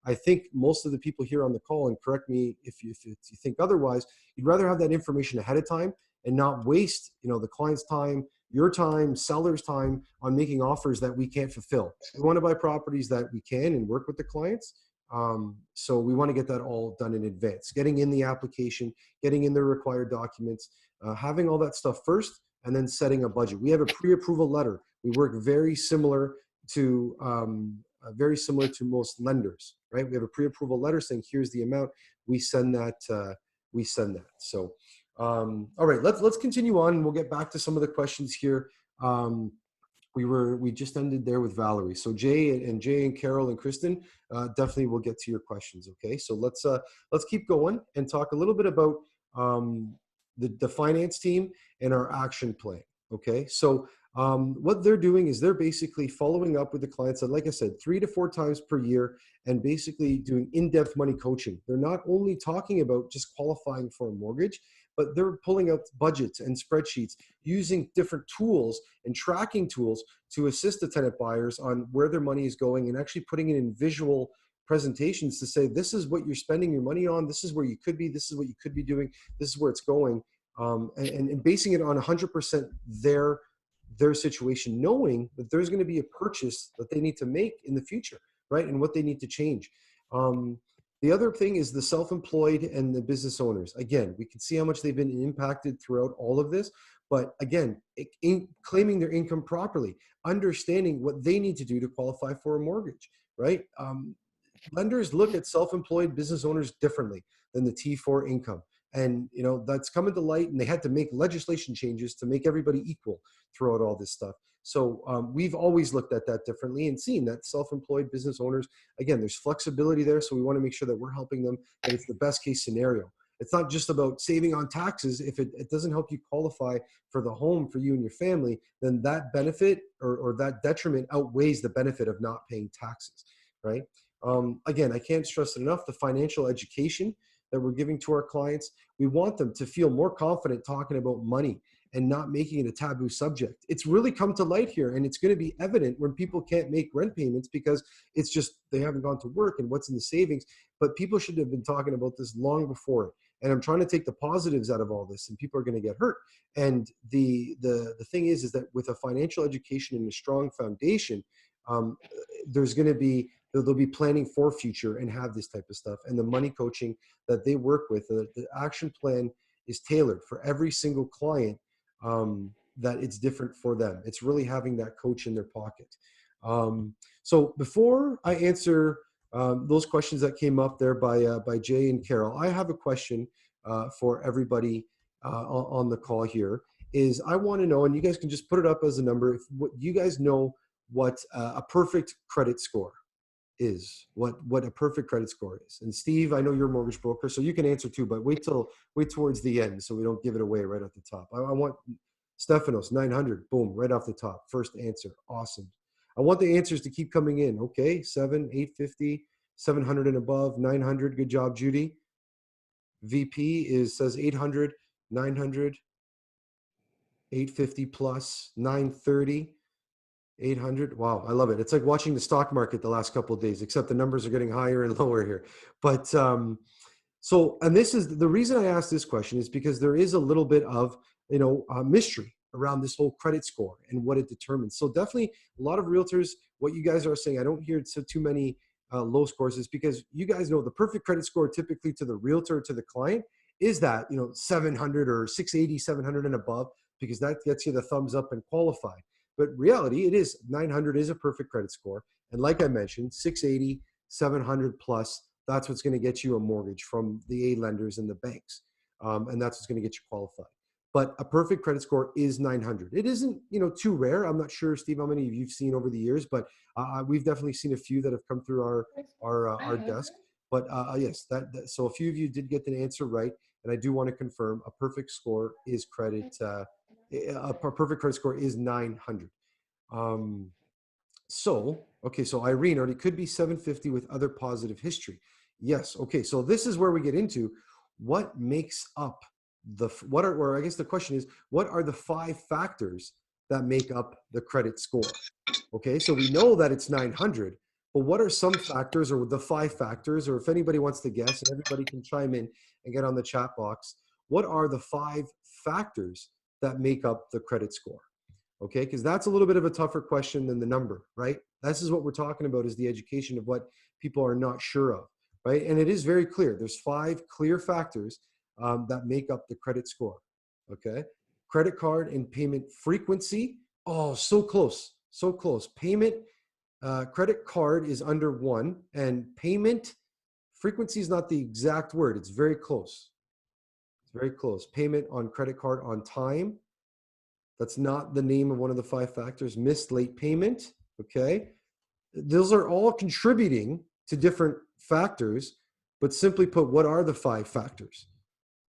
I think most of the people here on the call, and correct me if you think otherwise, you'd rather have that information ahead of time and not waste, the client's time, your time, seller's time on making offers that we can't fulfill. We want to buy properties that we can and work with the clients. So we want to get that all done in advance, getting in the application, getting in the required documents, having all that stuff first, and then setting a budget. We have a pre-approval letter. We work very similar to most lenders, right? We have a pre-approval letter saying here's the amount. We send that. So, all right, let's continue on. We'll get back to some of the questions here. We just ended there with Valerie. So Jay and Carol and Kristen, definitely will get to your questions. Okay, so let's keep going and talk a little bit about the finance team and our action plan. Okay, so what they're doing is they're basically following up with the clients, and like I said, 3 to 4 times per year, and basically doing in-depth money coaching. They're not only talking about just qualifying for a mortgage, but they're pulling out budgets and spreadsheets, using different tools and tracking tools to assist the tenant buyers on where their money is going, and actually putting it in visual presentations to say, this is what you're spending your money on, this is where you could be, this is what you could be doing, this is where it's going, and basing it on 100% their situation, knowing that there's going to be a purchase that they need to make in the future, right? And what they need to change. The other thing is the self-employed and the business owners. Again, we can see how much they've been impacted throughout all of this. But again, claiming their income properly, understanding what they need to do to qualify for a mortgage, right? Lenders look at self-employed business owners differently than the T4 income. And, that's coming to light, and they had to make legislation changes to make everybody equal throughout all this stuff. So we've always looked at that differently and seen that self-employed business owners, again, there's flexibility there. So we want to make sure that we're helping them, that it's the best case scenario. It's not just about saving on taxes. If it doesn't help you qualify for the home for you and your family, then that benefit or that detriment outweighs the benefit of not paying taxes, right? Again, I can't stress it enough, the financial education that we're giving to our clients. We want them to feel more confident talking about money and not making it a taboo subject. It's really come to light here, and it's going to be evident when people can't make rent payments because it's just they haven't gone to work and what's in the savings. But people should have been talking about this long before. And I'm trying to take the positives out of all this, and people are going to get hurt. And the thing is that with a financial education and a strong foundation, they'll be planning for future and have this type of stuff. And the money coaching that they work with, the action plan is tailored for every single client, that it's different for them. It's really having that coach in their pocket. So before I answer those questions that came up there by Jay and Carol, I have a question for everybody on the call here. Is I want to know, and you guys can just put it up as a number, if what you guys know what a perfect credit score is, what a perfect credit score is. And Steve, I know you're a mortgage broker, so you can answer too, but wait towards the end so we don't give it away right at the top. I want Stephanos, 900, boom, right off the top. First answer, awesome. I want the answers to keep coming in. Okay, 850, 700 and above, 900, good job, Judy. VP says 800, 900, 850 plus, 930. 800. Wow, I love it. It's like watching the stock market the last couple of days, except the numbers are getting higher and lower here. But and this is the reason I asked this question is because there is a little bit of mystery around this whole credit score and what it determines. So definitely a lot of realtors, what you guys are saying, I don't hear too many low scores, is because you guys know the perfect credit score typically to the realtor, to the client, is that 700 or 680, 700 and above, because that gets you the thumbs up and qualified. But reality, it is 900 is a perfect credit score. And like I mentioned, 680, 700 plus, that's what's going to get you a mortgage from the A lenders and the banks. And that's what's going to get you qualified. But a perfect credit score is 900. It isn't, too rare. I'm not sure, Steve, how many of you've seen over the years, but we've definitely seen a few that have come through our desk. But yes, so a few of you did get the answer right. And I do want to confirm a perfect score is a perfect credit score is 900. So Irene already could be 750 with other positive history. Yes. Okay. So this is where we get into what makes up the question is, what are the 5 factors that make up the credit score? Okay. So we know that it's 900, but what are some factors, or the 5 factors, or if anybody wants to guess, and everybody can chime in and get on the chat box, what are the 5 factors that make up the credit score. Okay, because that's a little bit of a tougher question than the number, right? This is what we're talking about, is the education of what people are not sure of, right? And it is very clear. There's 5 clear factors that make up the credit score. Okay, credit card and payment frequency. Oh, so close, so close. Payment, credit card is under 1, and payment frequency is not the exact word. It's very close. It's very close. Payment on credit card on time. That's not the name of one of the 5 factors. Missed late payment. Okay. Those are all contributing to different factors, but simply put, what are the 5 factors?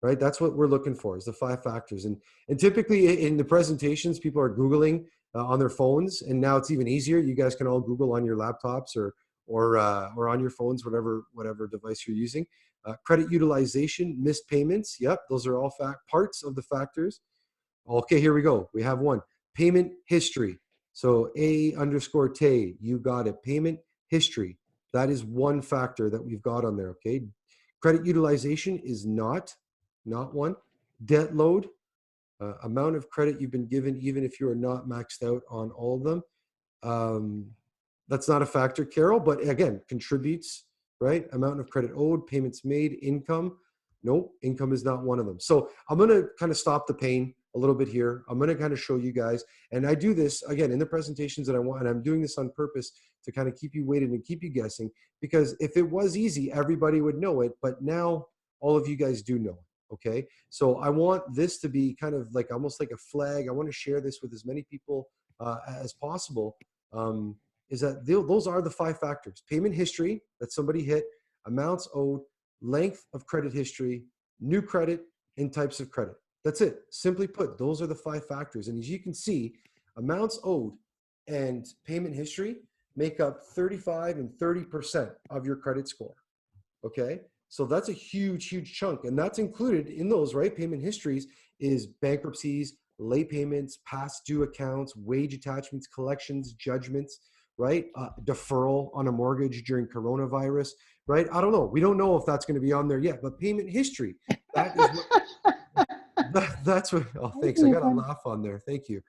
Right? That's what we're looking for, is the 5 factors. And typically in the presentations, people are Googling on their phones, and now it's even easier. You guys can all Google on your laptops or on your phones, whatever device you're using. Credit utilization, missed payments. Yep, those are all parts of the factors. Okay, here we go. We have one. Payment history. So A_Tay, you got it. Payment history. That is one factor that we've got on there, okay? Credit utilization is not one. Debt load, amount of credit you've been given, even if you are not maxed out on all of them. That's not a factor, Carol, but again, contributes, right? Amount of credit owed, payments made, income. No, income is not one of them. So I'm going to kind of stop the pain a little bit here. I'm going to kind of show you guys, and I do this again in the presentations that I want, and I'm doing this on purpose to kind of keep you waiting and keep you guessing, because if it was easy, everybody would know it, but now all of you guys do know it. Okay. So I want this to be kind of like almost like a flag. I want to share this with as many people as possible. Is that those are the 5 factors: payment history that somebody hit, amounts owed, length of credit history, new credit, and types of credit. That's it. Simply put, those are the 5 factors. And as you can see, amounts owed and payment history make up 35 and 30% of your credit score. Okay. So that's a huge, huge chunk. And that's included in those, right? Payment histories is bankruptcies, late payments, past due accounts, wage attachments, collections, judgments, right? Deferral on a mortgage during coronavirus, right? I don't know. We don't know if that's going to be on there yet, but payment history, that is what, that's what, oh, thanks. I got a laugh on there. Thank you.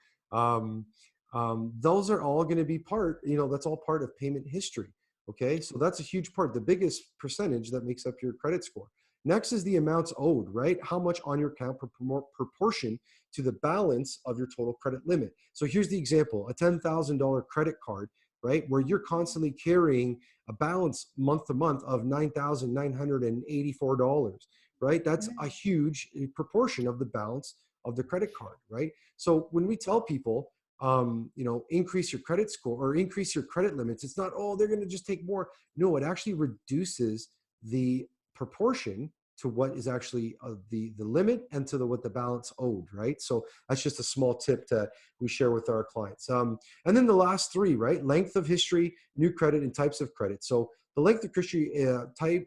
Those are all going to be part, that's all part of payment history. Okay, so that's a huge part, the biggest percentage that makes up your credit score. Next is the amounts owed, right? How much on your account proportion to the balance of your total credit limit. So here's the example: a $10,000 credit card, right? Where you're constantly carrying a balance month to month of $9,984, right? That's a huge proportion of the balance of the credit card, right? So when we tell people, increase your credit score or increase your credit limits, it's not, oh, they're going to just take more. No, it actually reduces the proportion to what is actually the limit and to what the balance owed, right? So that's just a small tip that we share with our clients. And then the last 3, right? Length of history, new credit, and types of credit. So the length of history time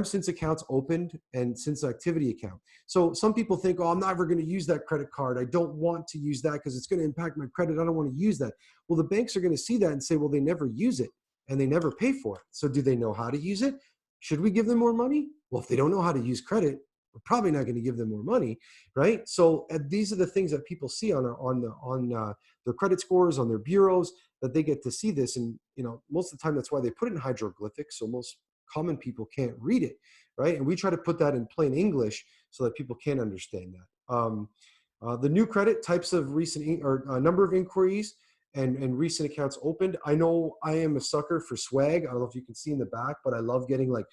since accounts opened and since activity account. So some people think, oh, I'm never going to use that credit card. I don't want to use that because it's going to impact my credit. I don't want to use that. Well, the banks are going to see that and say, well, they never use it and they never pay for it. So do they know how to use it? Should we give them more money? Well, if they don't know how to use credit, we're probably not going to give them more money, right? So these are the things that people see on their credit scores, on their bureaus, that they get to see this. And most of the time, that's why they put it in hieroglyphics. So most common people can't read it, right? And we try to put that in plain English so that people can understand that. The new credit, types of recent or number of inquiries and recent accounts opened. I know I am a sucker for swag. I don't know if you can see in the back, but I love getting like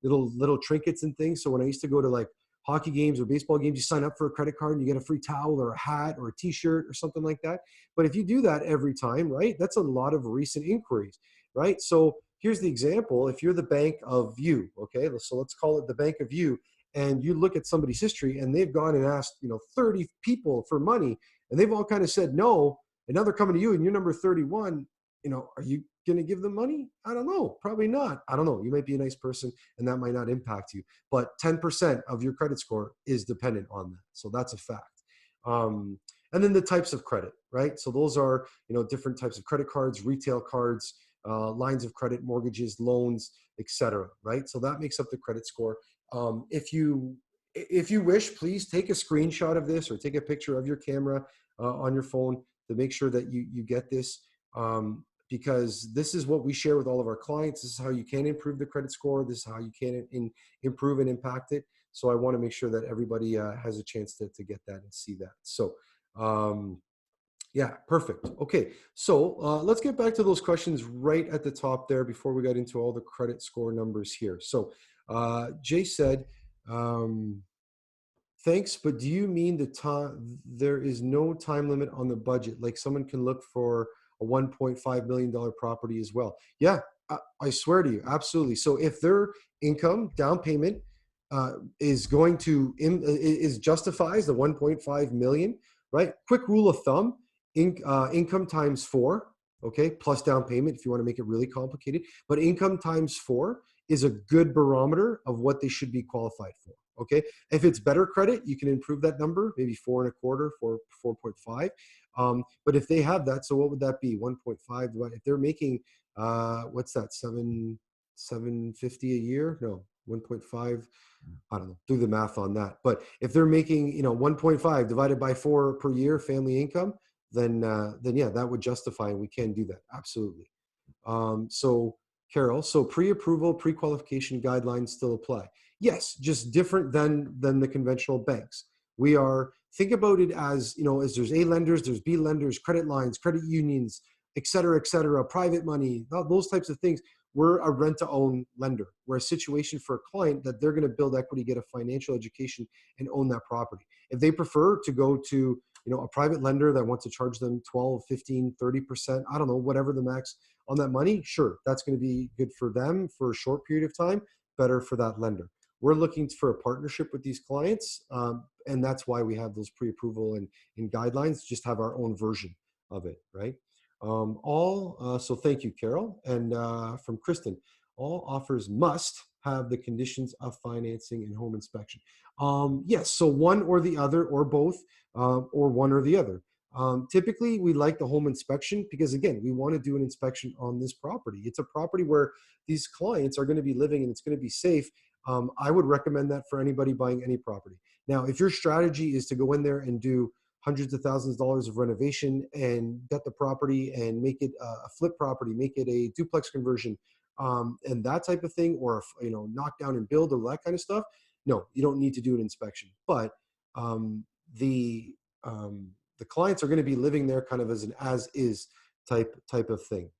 little trinkets and things. So when I used to go to like hockey games or baseball games, you sign up for a credit card and you get a free towel or a hat or a t-shirt or something like that. But if you do that every time, right, that's a lot of recent inquiries, right? So here's the example. If you're the bank of you, okay, so let's call it the bank of you, and you look at somebody's history and they've gone and asked, 30 people for money and they've all kind of said no, and now they're coming to you and you're number 31, are you going to give them money? I don't know. Probably not. I don't know. You might be a nice person and that might not impact you, but 10% of your credit score is dependent on that. So that's a fact. And then the types of credit, right? So those are, different types of credit cards, retail cards, lines of credit, mortgages, loans, etc. Right? So that makes up the credit score. If you if you wish, please take a screenshot of this or take a picture of your camera on your phone to make sure that you get this, because this is what we share with all of our clients. This is how you can improve the credit score. This is how you can improve and impact it. So I want to make sure that everybody has a chance to get that and see that. So yeah, perfect. Okay, so let's get back to those questions right at the top there before we got into all the credit score numbers here. So Jay said, thanks, but do you mean the time, there is no time limit on the budget? Like someone can look for a $1.5 million property as well. Yeah, I swear to you, absolutely. So if their income down payment is going to, is justifies the 1.5 million, right? Quick rule of thumb, income times 4, okay, plus down payment if you want to make it really complicated, but income times 4 is a good barometer of what they should be qualified for, okay? If it's better credit, you can improve that number, maybe 4.25, 4.5. But if they have that, so what would that be? 1.5. If they're making, what's that? 750 a year? No, 1.5. I don't know. Do the math on that. But if they're making, 1.5 divided by 4 per year family income, then yeah, that would justify, and we can do that. Absolutely. So Carol, so pre-approval, pre-qualification guidelines still apply. Yes, just different than the conventional banks. We are, think about it as, as there's A lenders, there's B lenders, credit lines, credit unions, et cetera, private money, those types of things. We're a rent-to-own lender. We're a situation for a client that they're going to build equity, get a financial education, and own that property. If they prefer to go to, a private lender that wants to charge them 12, 15, 30%, I don't know, whatever the max on that money, sure, that's going to be good for them for a short period of time, better for that lender. We're looking for a partnership with these clients, and that's why we have those pre-approval and guidelines, just have our own version of it, right? So thank you, Carol. And from Kristen, all offers must have the conditions of financing and home inspection. Yes, so one or the other, or both, or one or the other. Typically, we like the home inspection because, again, we want to do an inspection on this property. It's a property where these clients are going to be living and it's going to be safe. I would recommend that for anybody buying any property. Now, if your strategy is to go in there and do hundreds of thousands of dollars of renovation and get the property and make it a flip property, make it a duplex conversion, and that type of thing, or knock down and build or that kind of stuff, no, you don't need to do an inspection. But the clients are going to be living there kind of as an as-is type of thing.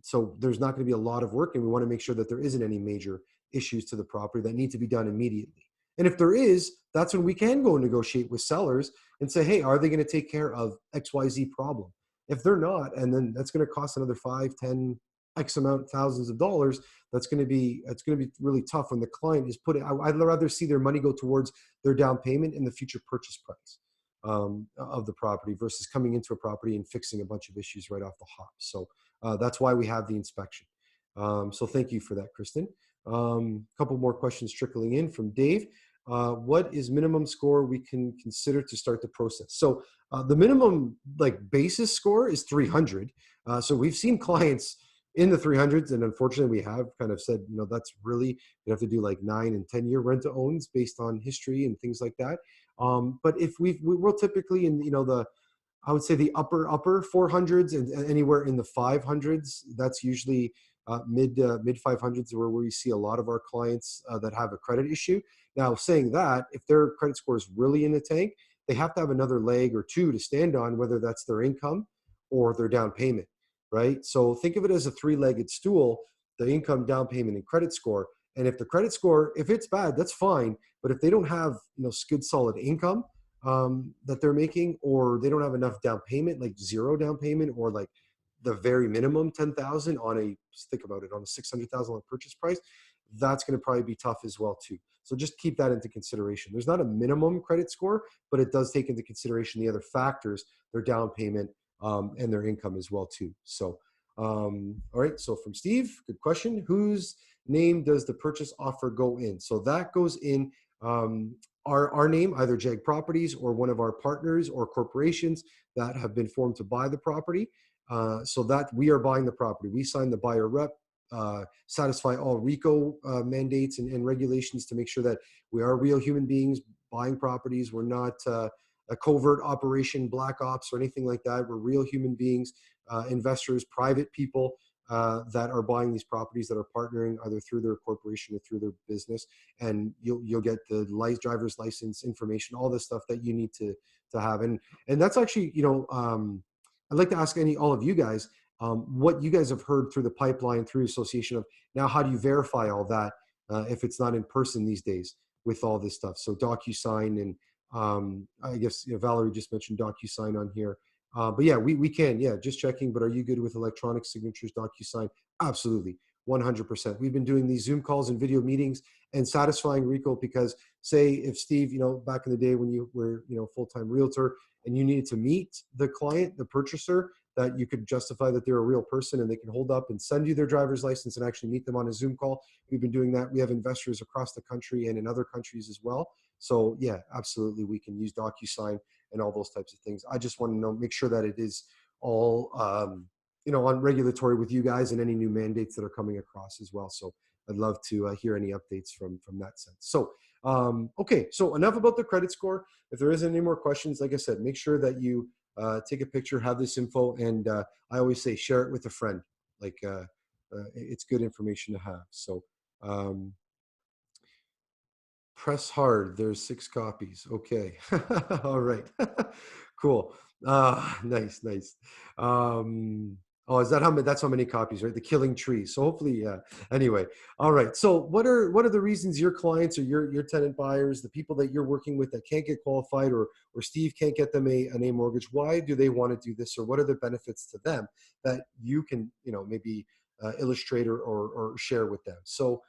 So there's not going to be a lot of work, and we want to make sure that there isn't any major issues to the property that need to be done immediately. And if there is, that's when we can go and negotiate with sellers and say, hey, are they going to take care of XYZ problem? If they're not, and then that's going to cost another 5, 10, X amount, thousands of dollars, it's going to be really tough when the client is putting, I'd rather see their money go towards their down payment and the future purchase price of the property versus coming into a property and fixing a bunch of issues right off the hop. So that's why we have the inspection. So thank you for that, Kristen. Couple more questions trickling in from Dave. What is minimum score we can consider to start the process? So the minimum basis score is 300. So we've seen clients in the 300s, and unfortunately we have kind of said, that's really, you have to do 9 and 10 year rent to owns based on history and things like that. But if we're typically in, I would say the upper 400s and anywhere in the 500s, that's usually mid 500s where we see a lot of our clients that have a credit issue. Now, saying that, if their credit score is really in the tank, they have to have another leg or two to stand on, whether that's their income or their down payment, right? So think of it as a 3-legged stool, the income, down payment, and credit score. And if the credit score, if it's bad, that's fine. But if they don't have, good solid income that they're making, or they don't have enough down payment, like zero down payment, or the very minimum 10,000 on a, think about it, on a $600,000 purchase price, that's going to probably be tough as well too. So just keep that into consideration. There's not a minimum credit score, but it does take into consideration the other factors, their down payment and their income as well too. So, all right. So from Steve, good question. Whose name does the purchase offer go in? So that goes in our name, either Jag Properties or one of our partners or corporations that have been formed to buy the property. So that we are buying the property. We sign the buyer rep satisfy all RICO mandates and regulations to make sure that we are real human beings buying properties. We're not a covert operation, black ops, or anything like that. We're real human beings, investors, private people that are buying these properties, that are partnering either through their corporation or through their business. And you'll get the driver's license information, all the stuff that you need to have. And that's actually, I'd like to ask all of you guys, what you guys have heard through the pipeline, through association of now, how do you verify all that if it's not in person these days with all this stuff? So DocuSign, and I guess Valerie just mentioned DocuSign on here. But yeah, we can, yeah, just checking. But are you good with electronic signatures, DocuSign? Absolutely, 100%. We've been doing these Zoom calls and video meetings and satisfying RICO, because say if Steve, back in the day when you were, full-time realtor and you needed to meet the client, the purchaser, that you could justify that they're a real person and they can hold up and send you their driver's license and actually meet them on a Zoom call. We've been doing that. We have investors across the country and in other countries as well. So yeah, absolutely, we can use DocuSign and all those types of things. I just want to make sure that it is all, on regulatory with you guys and any new mandates that are coming across as well. So I'd love to hear any updates from that sense. So, okay, so enough about the credit score. If there isn't any more questions, like I said, make sure that you take a picture, have this info, and I always say share it with a friend. Like it's good information to have. So press hard. There's 6 copies. Okay. All right. Cool. Nice. Oh, is that that's how many copies, right? The Killing Tree. So hopefully, yeah. Anyway, all right. So what are the reasons your clients or your tenant buyers, the people that you're working with that can't get qualified, or Steve can't get them an A mortgage? Why do they want to do this, or what are the benefits to them that you can, maybe illustrate or share with them? So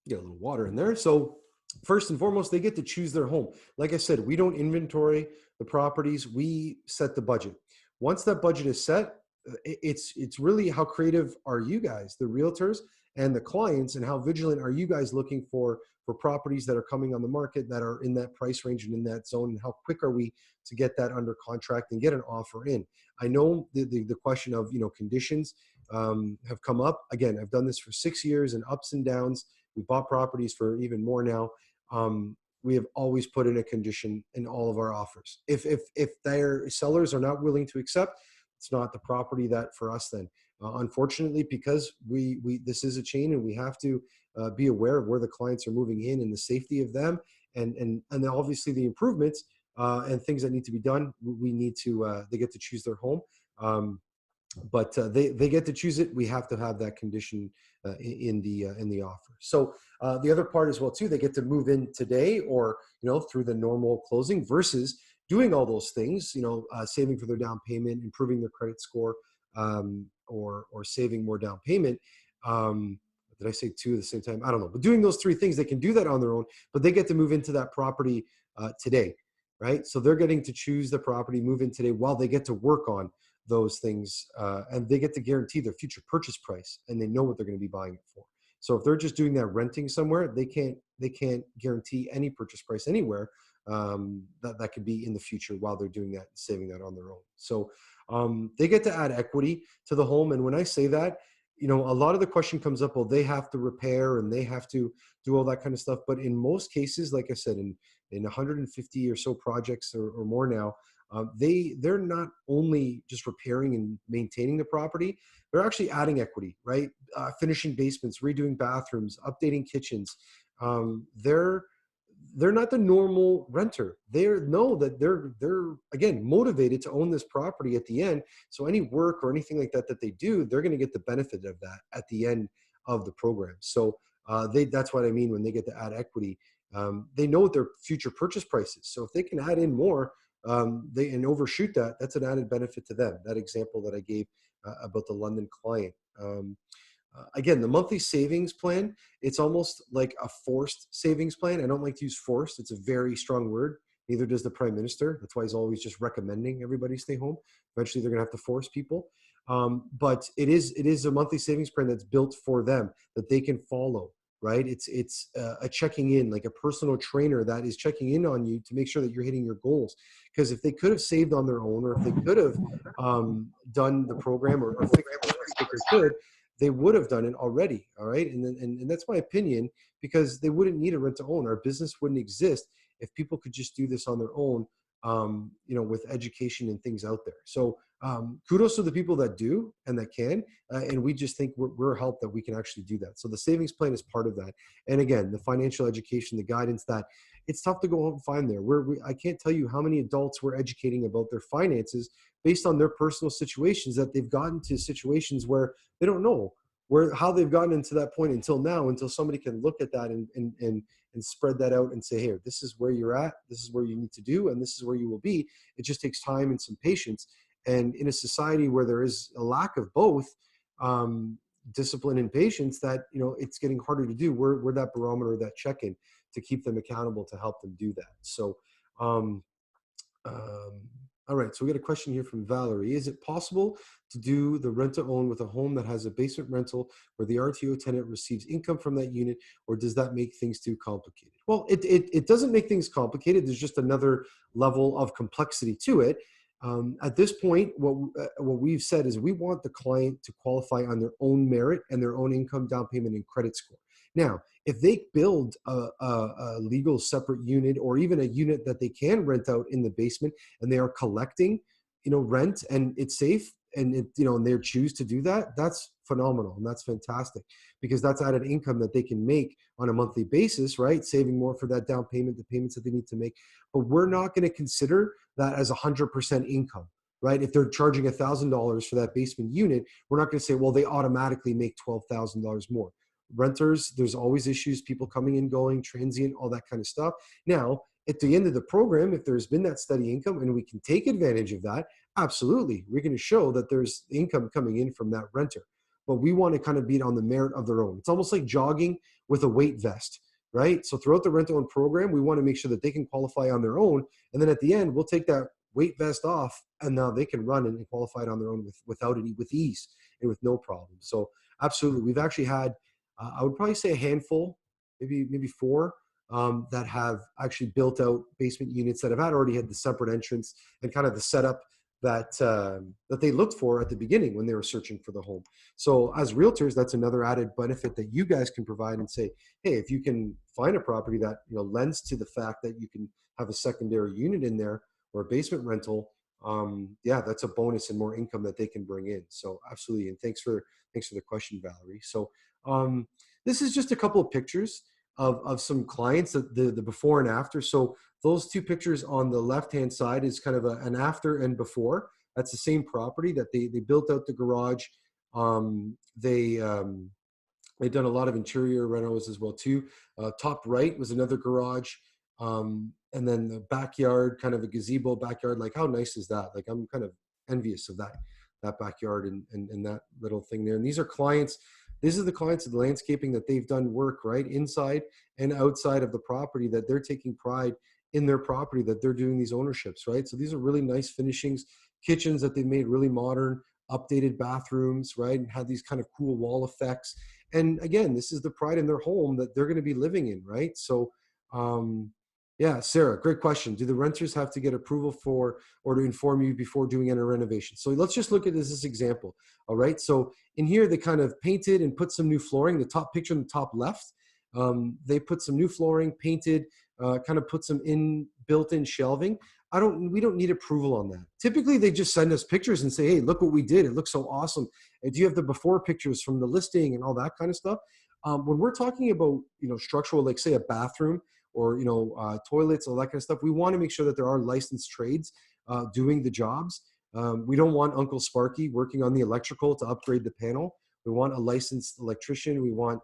get a little water in there. So first and foremost, they get to choose their home. Like I said, we don't inventory the properties. We set the budget. Once that budget is set, it's really how creative are you guys, the realtors and the clients, and how vigilant are you guys looking for properties that are coming on the market that are in that price range and in that zone, and how quick are we to get that under contract and get an offer in. I know the question of conditions have come up. Again, I've done this for 6 years and ups and downs. We bought properties for even more now. We have always put in a condition in all of our offers. If their sellers are not willing to accept, it's not the property that for us then. Unfortunately, because we this is a chain, and we have to be aware of where the clients are moving in and the safety of them, and then obviously the improvements and things that need to be done. We need to they get to choose their home. But they get to choose it. We have to have that condition in the offer. So the other part as well too, they get to move in today, or through the normal closing, versus doing all those things, saving for their down payment, improving their credit score, or saving more down payment. Did I say 2 at the same time? I don't know. But doing those 3 things, they can do that on their own, but they get to move into that property today, right? So they're getting to choose the property, move in today, while they get to work on those things, and they get to guarantee their future purchase price, and they know what they're going to be buying it for. So if they're just doing that renting somewhere, they can't guarantee any purchase price anywhere that could be in the future while they're doing that and saving that on their own. So they get to add equity to the home. And when I say that, a lot of the question comes up, well, they have to repair and they have to do all that kind of stuff. But in most cases, like I said, in 150 or so projects or more now, they're not only just repairing and maintaining the property, they're actually adding equity, right? Finishing basements, redoing bathrooms, updating kitchens. They're not the normal renter. They're again motivated to own this property at the end. So any work or anything like that they do, they're going to get the benefit of that at the end of the program. So that's what I mean when they get to add equity. They know what their future purchase price is. So if they can add in more, they and overshoot that, that's an added benefit to them. That example that I gave about the London client. Again, the monthly savings plan, it's almost like a forced savings plan. I don't like to use forced. It's a very strong word. Neither does the Prime Minister. That's why he's always just recommending everybody stay home. Eventually, they're going to have to force people. But it is a monthly savings plan that's built for them, that they can follow, right? It's a checking in, like a personal trainer that is checking in on you to make sure that you're hitting your goals. Because if they could have saved on their own, or if they could have done the program, or fixed mistakes that they could, they would have done it already. All right. And that's my opinion, because they wouldn't need a rent to own. Our business wouldn't exist if people could just do this on their own, with education and things out there. So kudos to the people that do and that can. And we just think we're helped that we can actually do that. So the savings plan is part of that. And again, the financial education, the guidance, that it's tough to go out and find there. I can't tell you how many adults we're educating about their finances based on their personal situations, that they've gotten to situations where they don't know how they've gotten into that point until now, until somebody can look at that and spread that out and say, hey, this is where you're at, this is where you need to do, and this is where you will be. It just takes time and some patience. And in a society where there is a lack of both, discipline and patience, that it's getting harder to do. We're that barometer, that check-in to keep them accountable, to help them do that. So all right, so we got a question here from Valerie. Is it possible to do the rent to own with a home that has a basement rental where the RTO tenant receives income from that unit, or does that make things too complicated? Well, it doesn't make things complicated. There's just another level of complexity to it. At this point, what we've said is we want the client to qualify on their own merit and their own income, down payment, and credit score. Now, if they build a legal separate unit, or even a unit that they can rent out in the basement, and they are collecting, rent, and it's safe, and and they choose to do that, that's phenomenal, and that's fantastic, because that's added income that they can make on a monthly basis, right? Saving more for that down payment, the payments that they need to make. But we're not going to consider that as 100% income, right? If they're charging $1,000 for that basement unit, we're not going to say, well, they automatically make $12,000 more. Renters, there's always issues, people coming and going, transient, all that kind of stuff. Now, at the end of the program, if there's been that steady income and we can take advantage of that, absolutely, we're going to show that there's income coming in from that renter. But we want to kind of be on the merit of their own. It's almost like jogging with a weight vest, right? So throughout the rent-to-own program, we want to make sure that they can qualify on their own. And then at the end, we'll take that weight vest off, and now they can run and qualify it on their own with ease and with no problem. So absolutely, we've actually had, I would probably say a handful, maybe four, that have actually built out basement units that have already had the separate entrance and kind of the setup that they looked for at the beginning when they were searching for the home. So as realtors, that's another added benefit that you guys can provide, and say, hey, if you can find a property that lends to the fact that you can have a secondary unit in there, or a basement rental, yeah, that's a bonus and more income that they can bring in. So absolutely, and thanks for the question, Valerie. So this is just a couple of pictures of some clients, the before and after. So those two pictures on the left-hand side is kind of an after and before. That's the same property that they built out the garage. They've done a lot of interior renos as well too. Top right was another garage. And then the backyard, kind of a gazebo backyard. Like, how nice is that? Like, I'm kind of envious of that backyard and that little thing there. And these are clients. These are the clients of the landscaping that they've done work right inside and outside of the property, that they're taking pride in their property, that they're doing these ownerships, right? So these are really nice finishings, kitchens that they've made really modern, updated bathrooms, right? And had these kind of cool wall effects. And again, this is the pride in their home that they're going to be living in, right? So, yeah, Sarah, great question. Do the renters have to get approval for or to inform you before doing any renovation? So let's just look at this example. All right. So in here, they kind of painted and put some new flooring. The top picture on the top left, they put some new flooring, painted, kind of put some built-in shelving. We don't need approval on that. Typically, they just send us pictures and say, hey, look what we did. It looks so awesome. And do you have the before pictures from the listing and all that kind of stuff? When we're talking about, structural, like say a bathroom, or toilets, all that kind of stuff, we want to make sure that there are licensed trades doing the jobs. We don't want Uncle Sparky working on the electrical to upgrade the panel. We want a licensed electrician. We want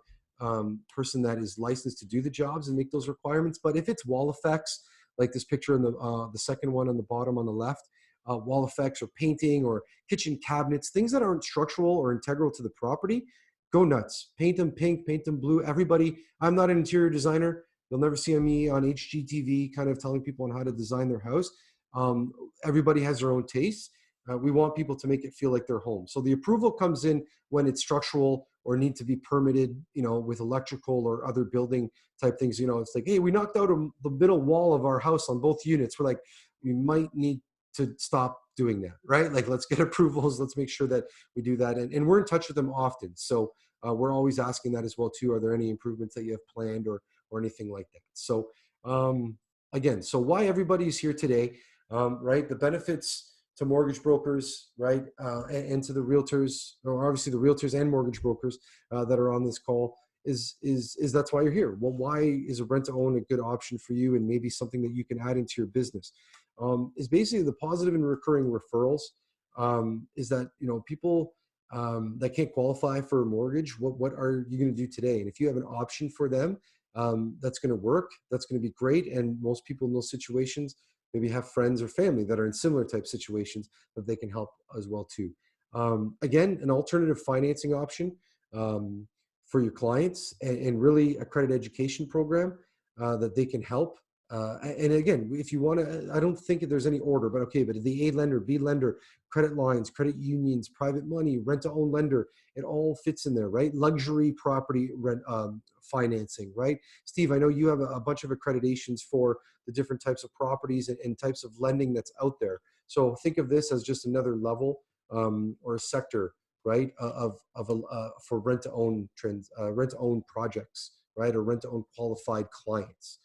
person that is licensed to do the jobs and make those requirements. But if it's wall effects, like this picture in the second one on the bottom on the left, wall effects or painting or kitchen cabinets, things that aren't structural or integral to the property, go nuts. Paint them pink, paint them blue. Everybody, I'm not an interior designer. You'll never see me on HGTV kind of telling people on how to design their house. Everybody has their own tastes. We want people to make it feel like their home. So the approval comes in when it's structural or need to be permitted, with electrical or other building type things. It's like, hey, we knocked out the middle wall of our house on both units. We're like, we might need to stop doing that, right? Like, let's get approvals. Let's make sure that we do that. And we're in touch with them often. So we're always asking that as well too. Are there any improvements that you have planned or anything like that? So again, so why everybody's here today, right? The benefits to mortgage brokers, right? And to the realtors, or obviously the realtors and mortgage brokers that are on this call is that's why you're here. Well, why is a rent to own a good option for you, and maybe something that you can add into your business? Is basically the positive and recurring referrals. Is that, people that can't qualify for a mortgage, what are you going to do today? And if you have an option for them, that's going to work, that's going to be great. And most people in those situations maybe have friends or family that are in similar type situations that they can help as well too. Again, an alternative financing option for your clients, and really a credit education program that they can help. And again, if you want to, I don't think there's any order, but okay, but the A lender, B lender, credit lines, credit unions, private money, rent to own lender, it all fits in there, right? Luxury property rent financing, right? Steve, I know you have a bunch of accreditations for the different types of properties and types of lending that's out there. So think of this as just another level or a sector, right, for rent to own rent to own projects, right, or rent to own qualified clients.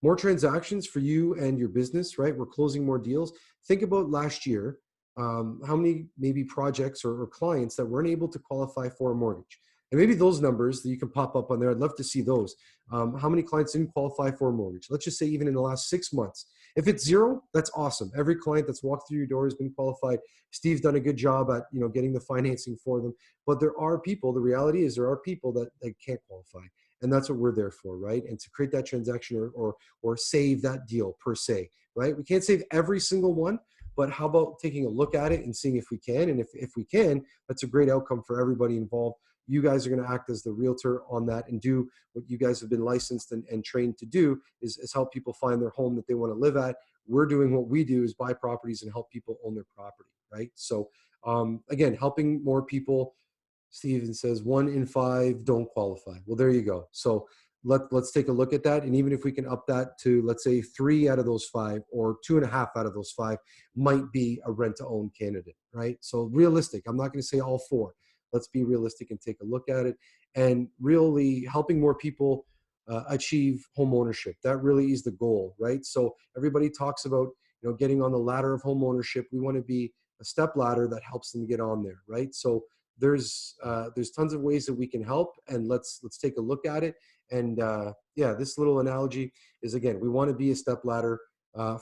More transactions for you and your business, right? We're closing more deals. Think about last year, how many maybe projects or clients that weren't able to qualify for a mortgage. And maybe those numbers that you can pop up on there, I'd love to see those. How many clients didn't qualify for a mortgage? Let's just say even in the last 6 months. If it's zero, that's awesome. Every client that's walked through your door has been qualified. Steve's done a good job at getting the financing for them. But there are people, the reality is there are people that can't qualify. And that's what we're there for, right? And to create that transaction or save that deal per se, right? We can't save every single one, but how about taking a look at it and seeing if we can? And if we can, that's a great outcome for everybody involved. You guys are going to act as the realtor on that and do what you guys have been licensed and trained to do is help people find their home that they want to live at. We're doing what we do is buy properties and help people own their property, right? So again, helping more people. Steven says 1 in 5 don't qualify. Well, there you go. So let's take a look at that. And even if we can up that to, let's say 3 out of those 5 or 2.5 out of those 5 might be a rent to own candidate, right? So realistic. I'm not going to say all 4. Let's be realistic and take a look at it, and really helping more people achieve home ownership. That really is the goal, right? So everybody talks about, getting on the ladder of home ownership. We want to be a step ladder that helps them get on there, right? So there's tons of ways that we can help, and let's take a look at it. And yeah, this little analogy is, again, we want to be a step ladder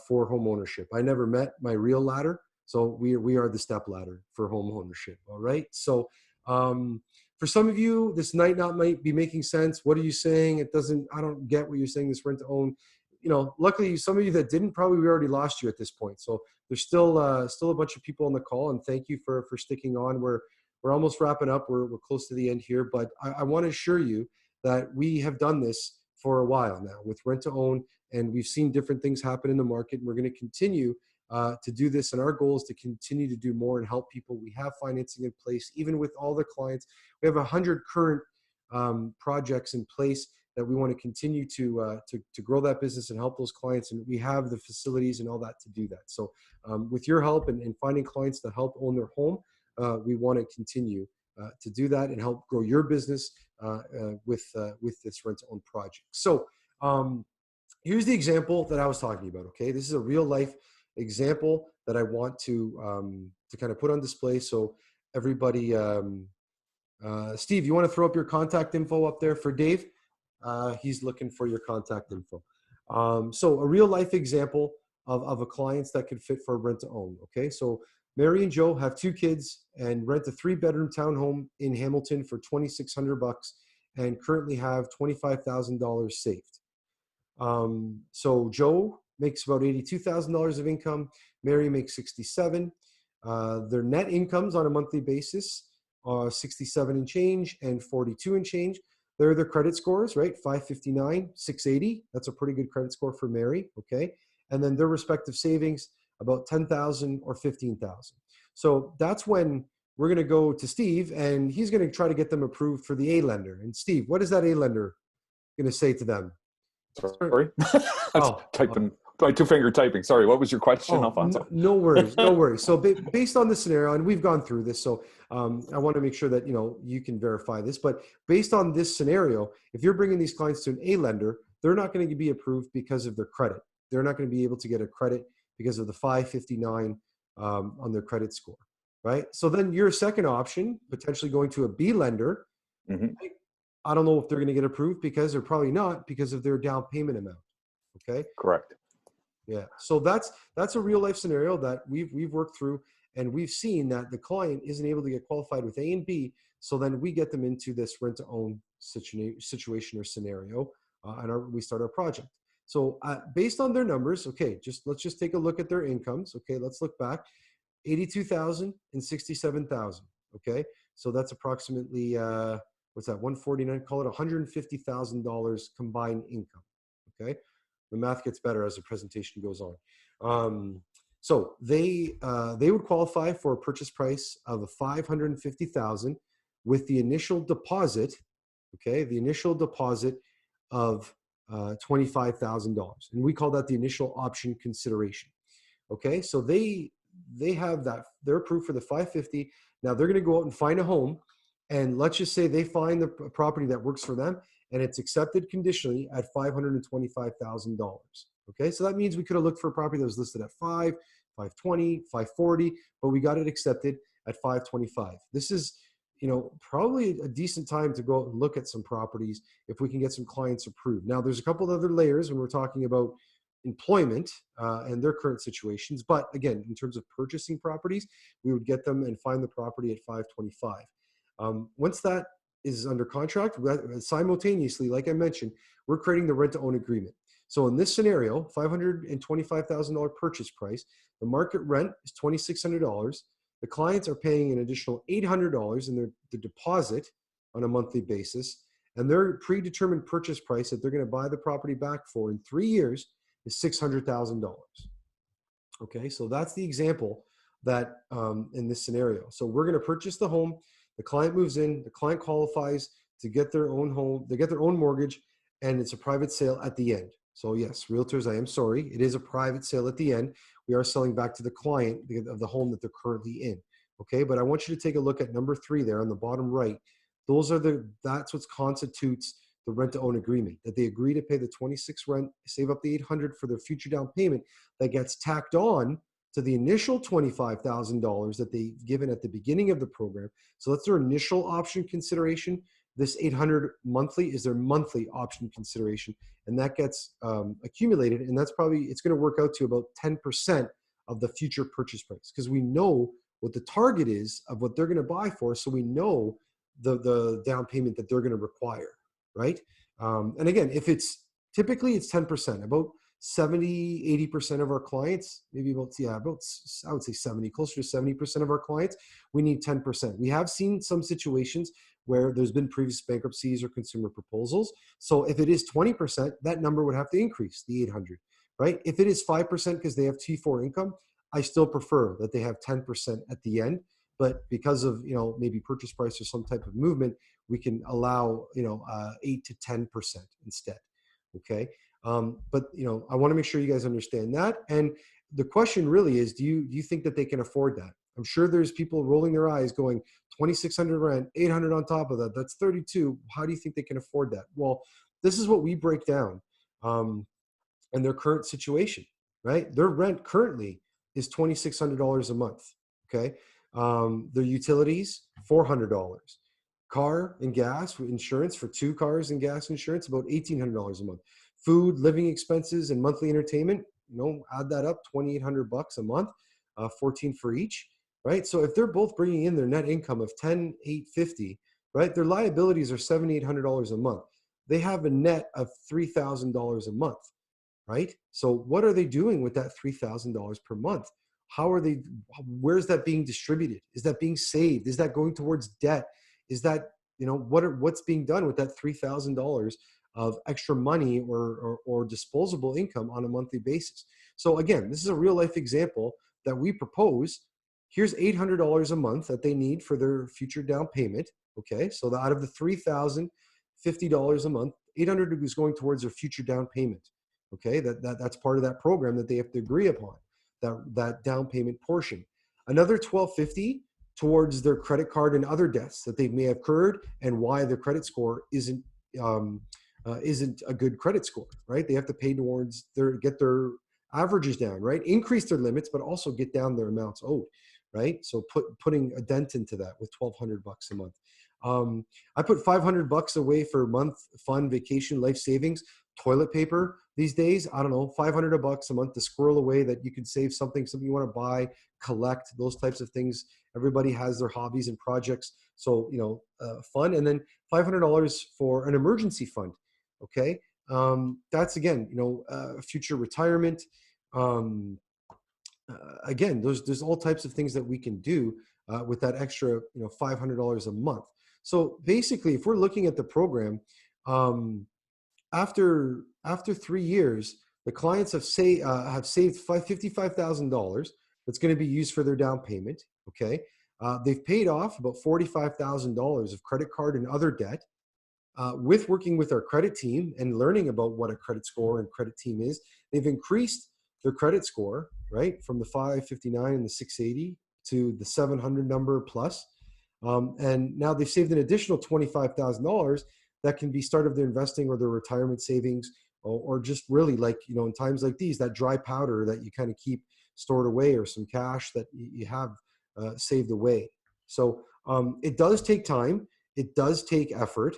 for home ownership. I never met my real ladder, so we are the step ladder for home ownership. All right. So for some of you, this might be making sense. What are you saying? I don't get what you're saying. This rent to own. Luckily, some of you that didn't, probably we already lost you at this point. So there's still a bunch of people on the call, and thank you for sticking on. We're almost wrapping up. We're close to the end here, but I want to assure you that we have done this for a while now with rent to own, and we've seen different things happen in the market. And we're going to continue to do this, and our goal is to continue to do more and help people. We have financing in place, even with all the clients. We have 100 current projects in place that we want to continue to grow that business and help those clients. And we have the facilities and all that to do that. So with your help and finding clients to help own their home, we want to continue to do that and help grow your business with this rent to own project. So here's the example that I was talking about. Okay, this is a real life example that I want to kind of put on display. So everybody, Steve, you want to throw up your contact info up there for Dave? He's looking for your contact info. So a real life example of a clients that could fit for a rent to own. Okay, so Mary and Joe have 2 kids and rent a 3-bedroom townhome in Hamilton for $2,600 and currently have $25,000 saved. So Joe makes about $82,000 of income. Mary makes $67,000. Their net incomes on a monthly basis are $67,000 and change and $42,000 and change. They're their credit scores, right? 559, 680. That's a pretty good credit score for Mary. Okay. And then their respective savings, about $10,000 or $15,000. So that's when we're going to go to Steve, and he's going to try to get them approved for the A lender. And Steve, what is that A lender going to say to them? Sorry. I was Oh, typing, my two-finger typing. Sorry, what was your question, oh, Alfonso? no worries, no worries. So based on the scenario, and we've gone through this, so I want to make sure that you can verify this. But based on this scenario, if you're bringing these clients to an A lender, they're not going to be approved because of their credit. They're not going to be able to get a credit because of the 559 on their credit score, right? So then your second option, potentially going to a B lender. Mm-hmm. I don't know if they're going to get approved because they're probably not because of their down payment amount. Okay. Correct. Yeah. So that's a real life scenario that we've worked through, and we've seen that the client isn't able to get qualified with A and B. So then we get them into this rent to own situation or scenario, and we start our project. So based on their numbers, okay, let's just take a look at their incomes. Okay, let's look back, 82,000 and 67,000. Okay, so that's approximately what's that? 149. Call it $150,000 combined income. Okay, the math gets better as the presentation goes on. So they would qualify for a purchase price of 550,000 with the initial deposit. Okay, the initial deposit of $25,000, and we call that the initial option consideration. Okay, so they have that, they're approved for the 550. Now they're going to go out and find a home, and let's just say they find the property that works for them, and it's accepted conditionally at $525,000. Okay, so that means we could have looked for a property that was listed at 520, 540, but we got it accepted at 525. This is, probably a decent time to go out and look at some properties if we can get some clients approved. Now, there's a couple of other layers when we're talking about employment and their current situations. But again, in terms of purchasing properties, we would get them and find the property at 525. Once that is under contract, simultaneously, like I mentioned, we're creating the rent to own agreement. So in this scenario, $525,000 purchase price, the market rent is $2,600. The clients are paying an additional $800 in the deposit on a monthly basis, and their predetermined purchase price that they're going to buy the property back for in 3 years is $600,000. Okay, so that's the example that in this scenario. So we're going to purchase the home. The client moves in. The client qualifies to get their own home. They get their own mortgage, and it's a private sale at the end. So yes, realtors, I am sorry, it is a private sale at the end. We are selling back to the client of the home that they're currently in. Okay, but I want you to take a look at number 3 there on the bottom right. That's what constitutes the rent to own agreement, that they agree to pay the 26 rent, save up the 800 for their future down payment that gets tacked on to the initial $25,000 that they've given at the beginning of the program. So that's their initial option consideration. This 800 monthly is their monthly option consideration, and that gets accumulated, and it's going to work out to about 10% of the future purchase price, because we know what the target is of what they're going to buy for, so we know the down payment that they're going to require, right? And again, if it's typically it's 10%, about 70-80% of our clients, maybe about I would say 70, closer to 70% of our clients, we need 10%. We have seen some situations where there's been previous bankruptcies or consumer proposals. So if it is 20%, that number would have to increase, the 800, right? If it is 5% because they have T4 income, I still prefer that they have 10% at the end. But because of, maybe purchase price or some type of movement, we can allow, 8 to 10% instead. Okay. But, I want to make sure you guys understand that. And the question really is, do you think that they can afford that? I'm sure there's people rolling their eyes going, 2,600 rent, 800 on top of that, that's 32. How do you think they can afford that? Well, this is what we break down in their current situation, right? Their rent currently is $2,600 a month. Okay. Their utilities, $400. Car and gas insurance for 2 cars and gas insurance, about $1,800 a month. Food, living expenses, and monthly entertainment, add that up, $2,800 a month, 14 for each, right? So if they're both bringing in their net income of $10,850, right, their liabilities are $7,800 a month. They have a net of $3,000 a month, right? So what are they doing with that $3,000 per month? Where's that being distributed? Is that being saved? Is that going towards debt? Is that, what's being done with that $3,000 of extra money or disposable income on a monthly basis? So again, this is a real life example that we propose. here's $800 a month that they need for their future down payment. Okay, so out of the $3,050 a month, 800 is going towards their future down payment. Okay, that's part of that program that they have to agree upon, that down payment portion. Another $1,250 towards their credit card and other debts that they may have incurred, and why their credit score isn't a good credit score, right? They have to pay towards get their averages down, right? Increase their limits, but also get down their amounts owed, right? So putting a dent into that with $1,200 a month. I put $500 away for month fun, vacation, life savings, toilet paper these days. I don't know, $500 a month to squirrel away that you can save something you want to buy, collect, those types of things. Everybody has their hobbies and projects. So, fun. And then $500 for an emergency fund. Okay. That's again, future retirement. Again, there's all types of things that we can do with that extra, $500 a month. So basically, if we're looking at the program, after 3 years, the clients have saved $55,000 that's going to be used for their down payment. Okay, they've paid off about $45,000 of credit card and other debt. With working with our credit team and learning about what a credit score and credit team is, they've increased their credit score, right, from the 559 and the 680 to the 700 number plus. And now they've saved an additional $25,000 that can be start of their investing or their retirement savings, or just really, like, in times like these, that dry powder that you kind of keep stored away, or some cash that you have saved away. So it does take time. It does take effort.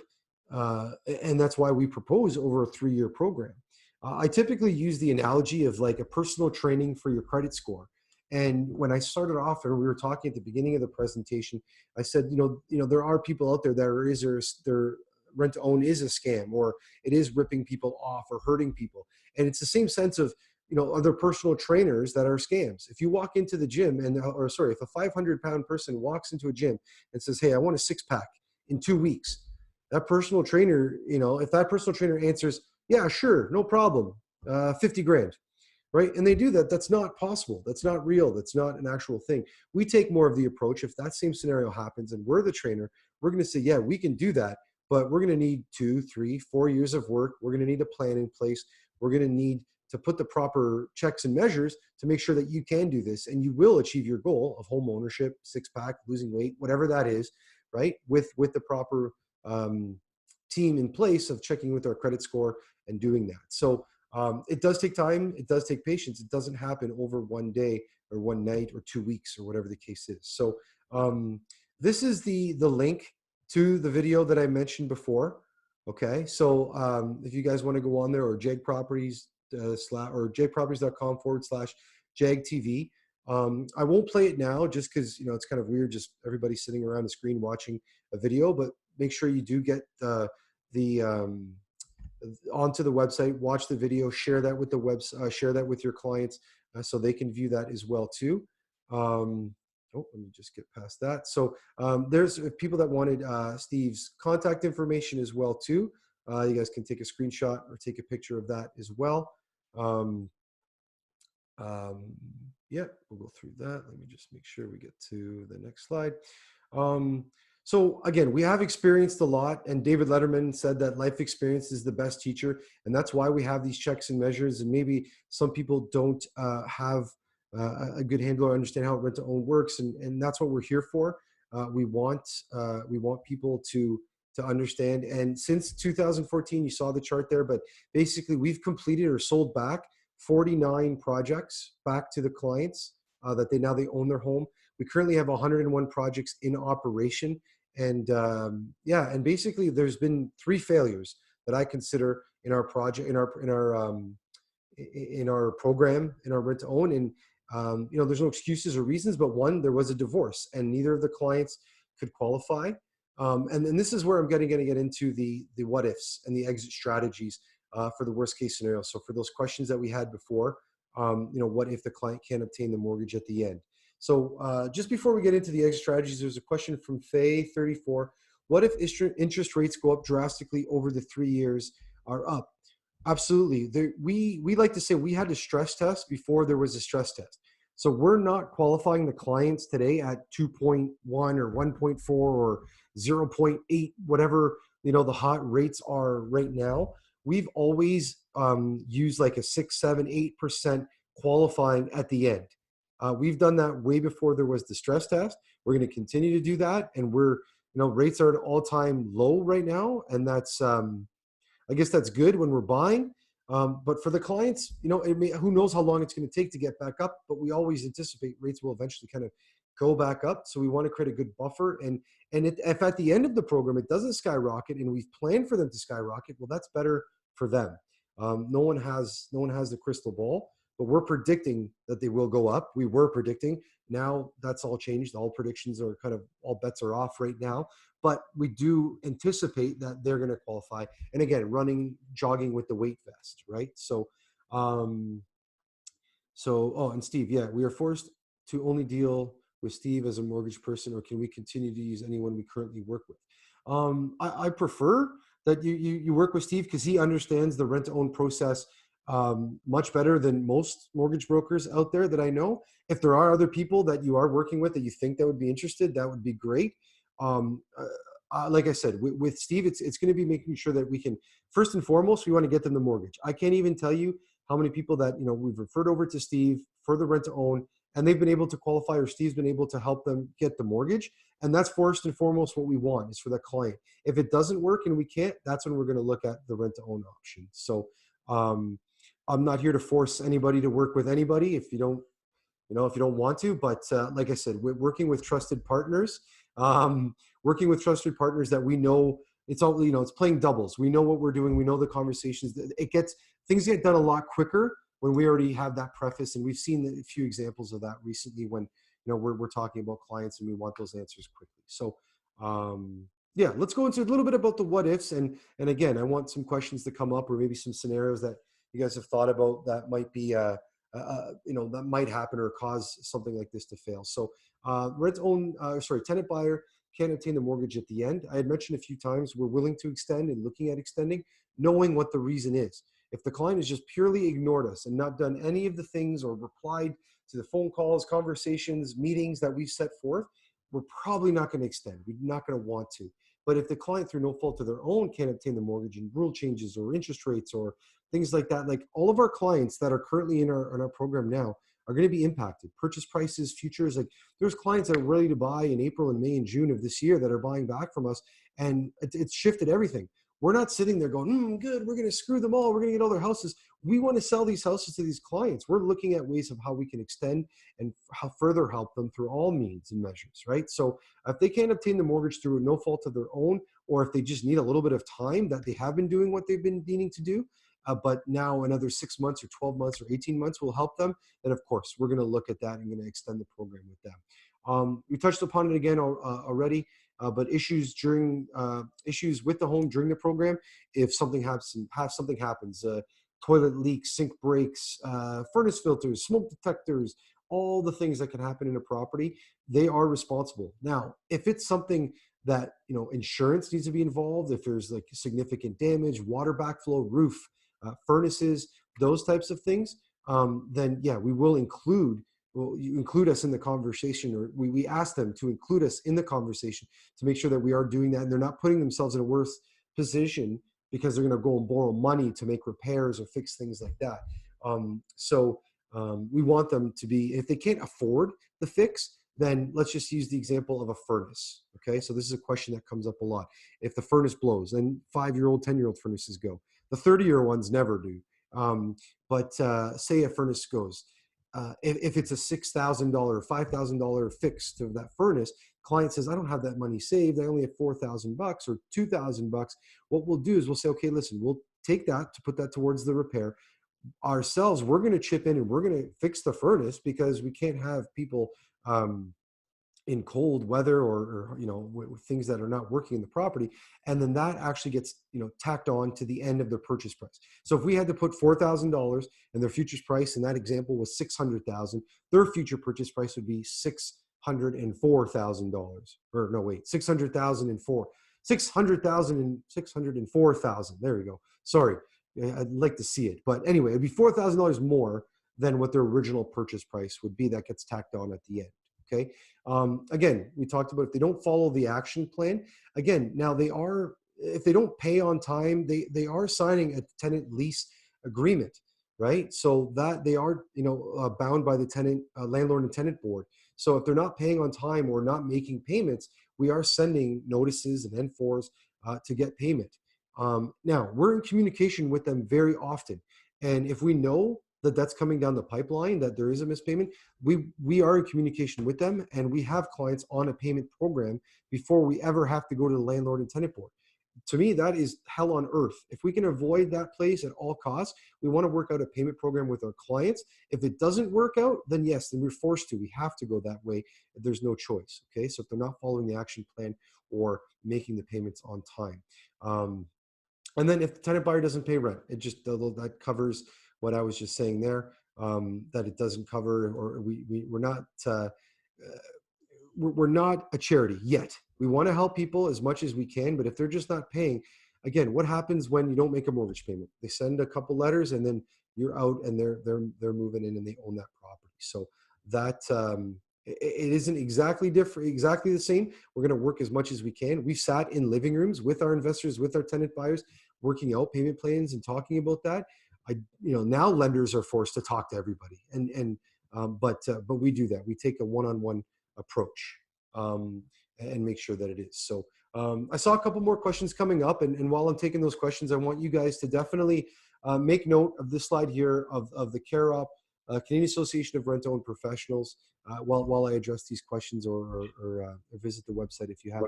And that's why we propose over a 3-year program. I typically use the analogy of like a personal training for your credit score. And when I started off, and we were talking at the beginning of the presentation, I said, there are people out there that their rent to own is a scam, or it is ripping people off or hurting people. And it's the same sense of, other personal trainers that are scams. If you walk into the gym if a 500-pound person walks into a gym and says, hey, I want a 6-pack in 2 weeks, that personal trainer, if that personal trainer answers, yeah, sure, no problem, 50 grand, right? And they do that, that's not possible. That's not real. That's not an actual thing. We take more of the approach, if that same scenario happens and we're the trainer, we're going to say, yeah, we can do that, but we're going to need 2, 3, 4 years of work. We're going to need a plan in place. We're going to need to put the proper checks and measures to make sure that you can do this and you will achieve your goal of home ownership, 6-pack, losing weight, whatever that is, right? With the proper team in place of checking with our credit score and doing that. So it does take time. It does take patience. It doesn't happen over one day or one night or 2 weeks or whatever the case is. So this is the link to the video that I mentioned before. Okay, so if you guys want to go on there, or Jag Properties or jagproperties.com/JagTV. I won't play it now just because it's kind of weird, just everybody sitting around the screen watching a video, but make sure you do get onto the website, watch the video, share that with share that with your clients so they can view that as well too. Let me just get past that. So there's people that wanted Steve's contact information as well too. You guys can take a screenshot or take a picture of that as well. Yeah, we'll go through that. Let me just make sure we get to the next slide. So again, we have experienced a lot, and David Letterman said that life experience is the best teacher, and that's why we have these checks and measures. And maybe some people don't have a good handle or understand how rent to own works, and that's what we're here for. We want people to understand. And since 2014, you saw the chart there, but basically we've completed or sold back 49 projects back to the clients that they own their home. We currently have 101 projects in operation. And and basically there's been 3 failures that I consider in our project, in our program, in our rent to own. And there's no excuses or reasons, but one, there was a divorce and neither of the clients could qualify. And this is where I'm going to get into the what ifs and the exit strategies for the worst case scenario. So for those questions that we had before, what if the client can't obtain the mortgage at the end? So just before we get into the exit strategies, there's a question from Faye34. What if interest rates go up drastically over the 3 years are up? Absolutely. We like to say we had a stress test before there was a stress test. So we're not qualifying the clients today at 2.1 or 1.4 or 0.8, whatever, the hot rates are right now. We've always used like a 6, 7, 8% qualifying at the end. We've done that way before there was the stress test. We're going to continue to do that. And rates are at an all-time low right now. And that's, I guess that's good when we're buying. But for the clients, who knows how long it's going to take to get back up, but we always anticipate rates will eventually kind of go back up. So we want to create a good buffer. And if at the end of the program, it doesn't skyrocket and we've planned for them to skyrocket, well, that's better for them. No one has the crystal ball, but we're predicting that they will go up. We were predicting. Now that's all changed. All predictions are all bets are off right now, but we do anticipate that they're going to qualify. And again, jogging with the weight vest, right? So, and Steve, yeah, we are forced to only deal with Steve as a mortgage person, or can we continue to use anyone we currently work with? I prefer that you work with Steve because he understands the rent-to-own process much better than most mortgage brokers out there that I know. If there are other people that you are working with that you think that would be interested, that would be great. Like I said, with Steve, it's going to be making sure that we can, first and foremost, we want to get them the mortgage. I can't even tell you how many people that, we've referred over to Steve for the rent to own, and they've been able to qualify, or Steve's been able to help them get the mortgage. And that's first and foremost what we want is for the client. If it doesn't work and we can't, that's when we're going to look at the rent to own option. So I'm not here to force anybody to work with anybody if you don't want to, but like I said, we're working with trusted partners, that we know it's all, it's playing doubles. We know what we're doing. We know the conversations. Things get done a lot quicker when we already have that preface. And we've seen a few examples of that recently when, we're talking about clients and we want those answers quickly. So, yeah, let's go into a little bit about the what ifs. And again, I want some questions to come up, or maybe some scenarios that you guys have thought about that might be, that might happen or cause something like this to fail. So tenant buyer can't obtain the mortgage at the end. I had mentioned a few times we're willing to extend and looking at extending, knowing what the reason is. If the client has just purely ignored us and not done any of the things or replied to the phone calls, conversations, meetings that we've set forth, we're probably not going to extend. We're not going to want to. But if the client, through no fault of their own, can't obtain the mortgage and rule changes or interest rates or things like that, like all of our clients that are currently in our program now are going to be impacted. Purchase prices, futures, like there's clients that are ready to buy in April and May and June of this year that are buying back from us, and it's shifted everything. We're not sitting there going, good, we're going to screw them all, we're going to get all their houses. We want to sell these houses to these clients. We're looking at ways of how we can extend and how further help them through all means and measures, right? So if they can't obtain the mortgage through no fault of their own, or if they just need a little bit of time, that they have been doing what they've been needing to do, but now another 6 months or 12 months or 18 months will help them, then of course we're going to look at that and going to extend the program with them. We touched upon it again already, but issues with the home during the program, if something happens, toilet leaks, sink breaks, furnace filters, smoke detectors, all the things that can happen in a property, they are responsible. Now, if it's something that, insurance needs to be involved, if there's like significant damage, water backflow, roof, furnaces, those types of things, then yeah, we will include us in the conversation, or we ask them to include us in the conversation to make sure that we are doing that and they're not putting themselves in a worse position because they're going to go and borrow money to make repairs or fix things like that. We want them to be, if they can't afford the fix, then let's just use the example of a furnace. Okay, so this is a question that comes up a lot. If the furnace blows, then 5-year-old, 10-year-old furnaces go. The 30-year ones never do. But say a furnace goes. If it's a $6,000 or $5,000 fix to that furnace, client says, I don't have that money saved. I only have $4,000 or $2,000. What we'll do is we'll say, okay, listen, we'll take that to put that towards the repair. Ourselves, we're going to chip in and we're going to fix the furnace because we can't have people in cold weather or with things that are not working in the property. And then that actually gets, tacked on to the end of their purchase price. So if we had to put $4,000 and their future price in that example was $600,000, their future purchase price would be $604,000. Or no, wait, 600,004. 600,000 and 604,000. There we go. Sorry. I'd like to see it. But anyway, it'd be $4,000 more than what their original purchase price would be. That gets tacked on at the end. Okay. Again, we talked about if they don't follow the action plan, again, now they are, if they don't pay on time, they are signing a tenant lease agreement, right? So that they are, bound by the tenant, landlord and tenant board. So if they're not paying on time or not making payments, we are sending notices and N4s to get payment. Now we're in communication with them very often, and if we know that that's coming down the pipeline, that there is a mispayment, we are in communication with them, and we have clients on a payment program before we ever have to go to the landlord and tenant board. To me, that is hell on earth. If we can avoid that place at all costs, we want to work out a payment program with our clients. If it doesn't work out, then yes, then we're forced to. We have to go that way. There's no choice. Okay, so if they're not following the action plan or making the payments on time. And then if the tenant buyer doesn't pay rent, it just, that covers what I was just saying there, that it doesn't cover, or we're not, we're not a charity yet. We want to help people as much as we can, but if they're just not paying, again, what happens when you don't make a mortgage payment? They send a couple letters and then you're out, and they're moving in and they own that property. So that, it isn't exactly different, exactly the same. We're going to work as much as we can. We've sat in living rooms with our investors, with our tenant buyers, working out payment plans and talking about that. Now lenders are forced to talk to everybody, but we do that. We take a one-on-one approach, and make sure that it is. So I saw a couple more questions coming up, and while I'm taking those questions, I want you guys to definitely make note of this slide here of the CAROP, Canadian Association of Rent-Owned Professionals, while I address these questions, or visit the website if you have.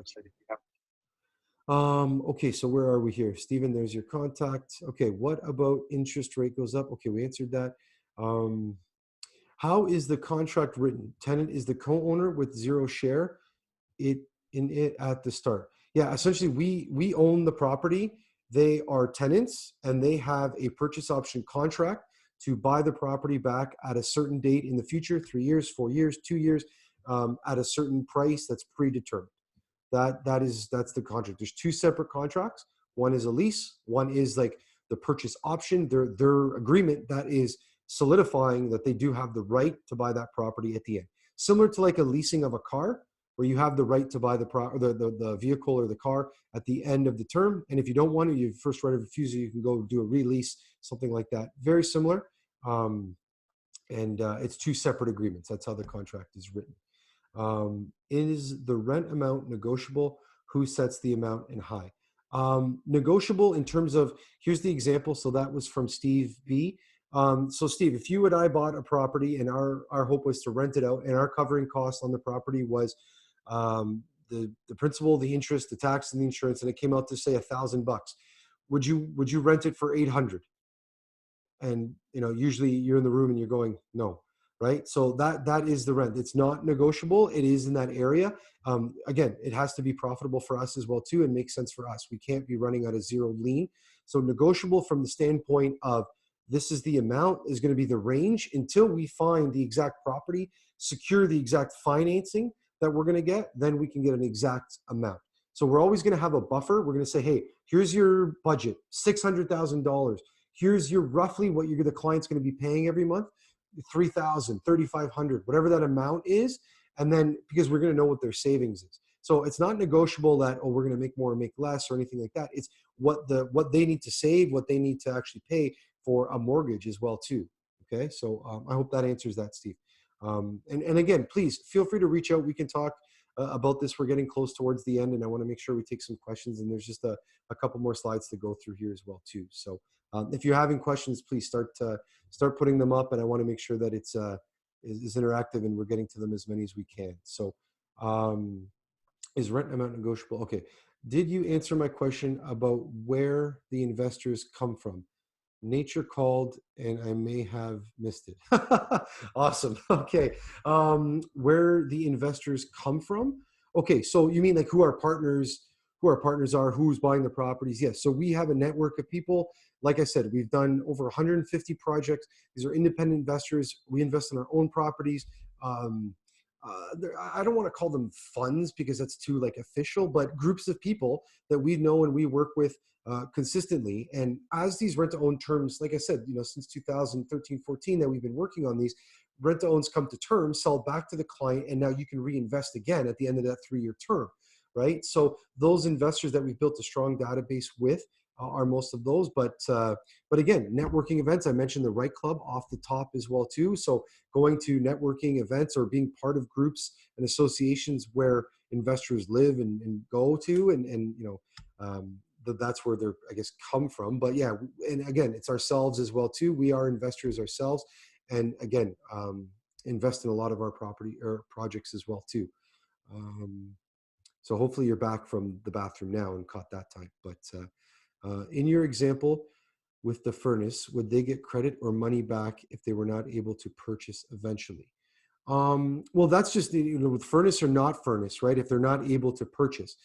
Okay, so where are we here? Stephen, there's your contact. Okay, what about interest rate goes up? Okay, we answered that. How is the contract written? Tenant is the co-owner with zero share in it at the start. Yeah, essentially we own the property. They are tenants, and they have a purchase option contract to buy the property back at a certain date in the future, 3 years, 4 years, 2 years, at a certain price that's predetermined. That's the contract. There's two separate contracts. One is a lease. One is like the purchase option. Their agreement that is solidifying that they do have the right to buy that property at the end. Similar to like a leasing of a car, where you have the right to buy the vehicle or the car at the end of the term. And if you don't want to, you first right of refusal, you can go do a release, something like that. Very similar. It's two separate agreements. That's how the contract is written. Is the rent amount negotiable? Who sets the amount, and high? Negotiable in terms of, here's the example. So that was from Steve B. So Steve, if you and I bought a property and our hope was to rent it out, and our covering costs on the property was the principal, the interest, the tax, and the insurance, and it came out to say $1,000, would you rent it for 800? And usually you're in the room and you're going, no, right? So that is the rent. It's not negotiable. It is in that area. Again, it has to be profitable for us as well too, and make sense for us. We can't be running at a zero lien. So negotiable from the standpoint of, this is the amount, is going to be the range until we find the exact property, secure the exact financing that we're going to get, then we can get an exact amount. So we're always going to have a buffer. We're going to say, hey, here's your budget, $600,000. Here's your roughly what the client's going to be paying every month, $3,000, $3,500, whatever that amount is. And then, because we're going to know what their savings is. So it's not negotiable that, oh, we're going to make more or make less or anything like that. It's what they need to save, what they need to actually pay for a mortgage as well too. Okay. So I hope that answers that, Steve. And again, please feel free to reach out. We can talk about this. We're getting close towards the end, and I want to make sure we take some questions, and there's just a couple more slides to go through here as well too. So if you're having questions, please start putting them up, and I want to make sure that it's is interactive and we're getting to them as many as we can. So is rent amount negotiable? Okay. Did you answer my question about where the investors come from? Nature called and I may have missed it. Awesome. Okay. Where the investors come from? Okay. So you mean like who our partners are, who's buying the properties? Yes. So we have a network of people. Like I said, we've done over 150 projects. These are independent investors. We invest in our own properties. I don't want to call them funds because that's too like official, but groups of people that we know and we work with consistently. And as these rent to own terms, like I said, since 2013, 14 that we've been working on these, rent to owns come to term, sell back to the client, and now you can reinvest again at the end of that 3-year term, right? So those investors that we've built a strong database with are most of those. But again, networking events, I mentioned the Right Club off the top as well too. So going to networking events or being part of groups and associations where investors live and go to, and that's where they're, I guess, come from. But yeah, and again, it's ourselves as well too. We are investors ourselves, and again, invest in a lot of our property or projects as well too. So hopefully you're back from the bathroom now and caught that time. But in your example with the furnace, would they get credit or money back if they were not able to purchase eventually? Well, that's just with furnace or not furnace, right? If they're not able to purchase.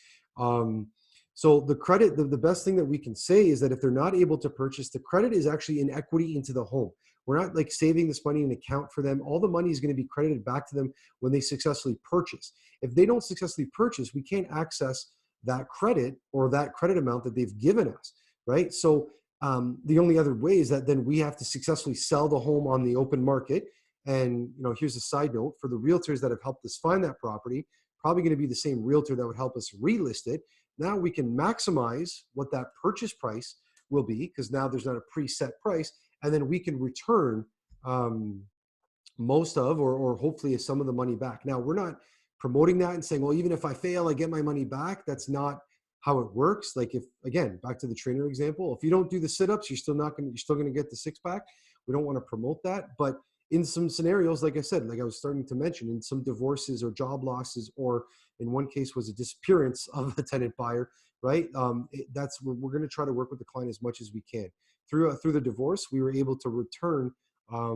So the credit, the best thing that we can say is that if they're not able to purchase, the credit is actually in equity into the home. We're not like saving this money in an account for them. All the money is going to be credited back to them when they successfully purchase. If they don't successfully purchase, we can't access that credit or that credit amount that they've given us, right? So the only other way is that then we have to successfully sell the home on the open market. And here's a side note for the realtors that have helped us find that property, probably going to be the same realtor that would help us relist it. Now we can maximize what that purchase price will be because now there's not a preset price, and then we can return most of or hopefully some of the money back. Now we're not promoting that and saying, well, even if I fail, I get my money back. That's not how it works. Like if, again, back to the trainer example, if you don't do the sit-ups, you're still going to get the 6-pack. We don't want to promote that. But in some scenarios, like I said, like I was starting to mention, in some divorces or job losses, or in one case was a disappearance of a tenant buyer, right? That's where we're going to try to work with the client as much as we can. Through the divorce, we were able to return, I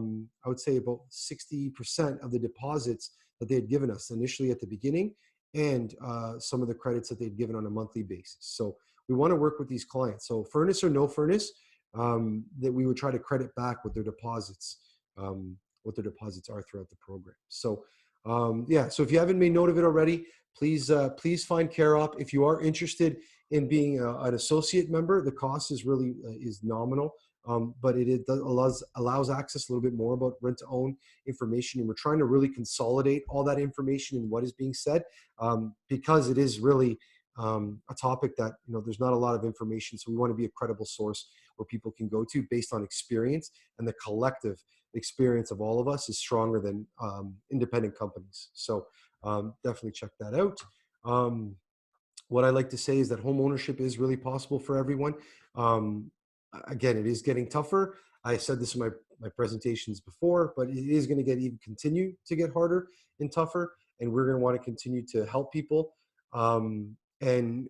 would say about 60% of the deposits that they had given us initially at the beginning, and some of the credits that they'd given on a monthly basis. So we want to work with these clients. So furnace or no furnace, that we would try to credit back with their deposits, what their deposits are throughout the program. So yeah, so if you haven't made note of it already, please find CareOp. If you are interested in being an associate member, the cost is really is nominal. But it allows access a little bit more about rent to own information. And we're trying to really consolidate all that information and what is being said, because it is really a topic that, there's not a lot of information. So we want to be a credible source where people can go to based on experience, and the collective experience of all of us is stronger than independent companies. So definitely check that out. What I like to say is that home ownership is really possible for everyone. Again, it is getting tougher. I said this in my presentations before, but it is going to continue to get harder and tougher. And we're going to want to continue to help people. And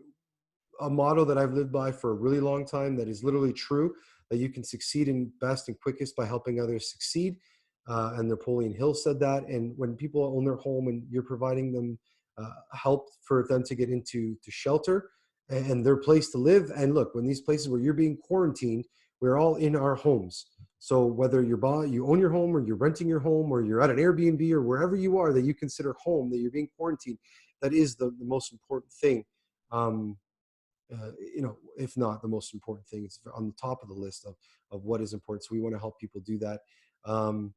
a motto that I've lived by for a really long time that is literally true, that you can succeed in best and quickest by helping others succeed. And Napoleon Hill said that. And when people own their home and you're providing them help for them to get into shelter and their place to live. And look, when these places where you're being quarantined, we're all in our homes. So whether you own your home, or you're renting your home, or you're at an Airbnb, or wherever you are that you consider home, that you're being quarantined, that is the most important thing. If not the most important thing, it's on the top of the list of what is important. So we want to help people do that. And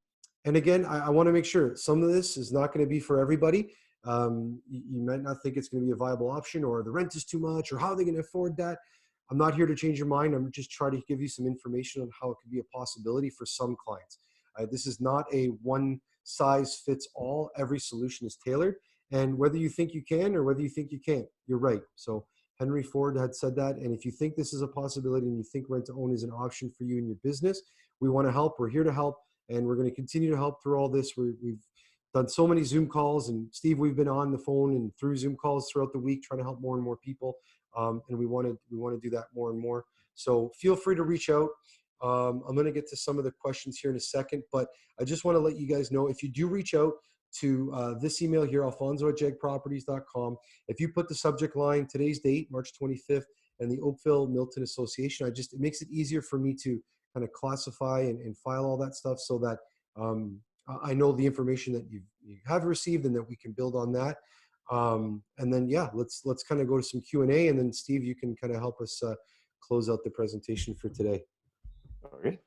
again, I want to make sure some of this is not going to be for everybody. You might not think it's going to be a viable option, or the rent is too much, or how are they going to afford that? I'm not here to change your mind. I'm just trying to give you some information on how it could be a possibility for some clients. This is not a one size fits all. Every solution is tailored. And whether you think you can or whether you think you can't, you're right. So Henry Ford had said that. And if you think this is a possibility and you think rent to own is an option for you in your business, we want to help. We're here to help. And we're going to continue to help through all this. We've done so many Zoom calls, and Steve, we've been on the phone and through Zoom calls throughout the week, trying to help more and more people. And we want to do that more and more. So feel free to reach out. I'm going to get to some of the questions here in a second, but I just want to let you guys know, if you do reach out to this email here, alfonso@jegproperties.com, if you put the subject line, today's date, March 25th, and the Oakville Milton Association, it makes it easier for me to kind of classify and file all that stuff, so that I know the information that you have received, and that we can build on that. And then, yeah, let's kind of go to some Q&A, and then Steve, you can kind of help us close out the presentation for today. Okay.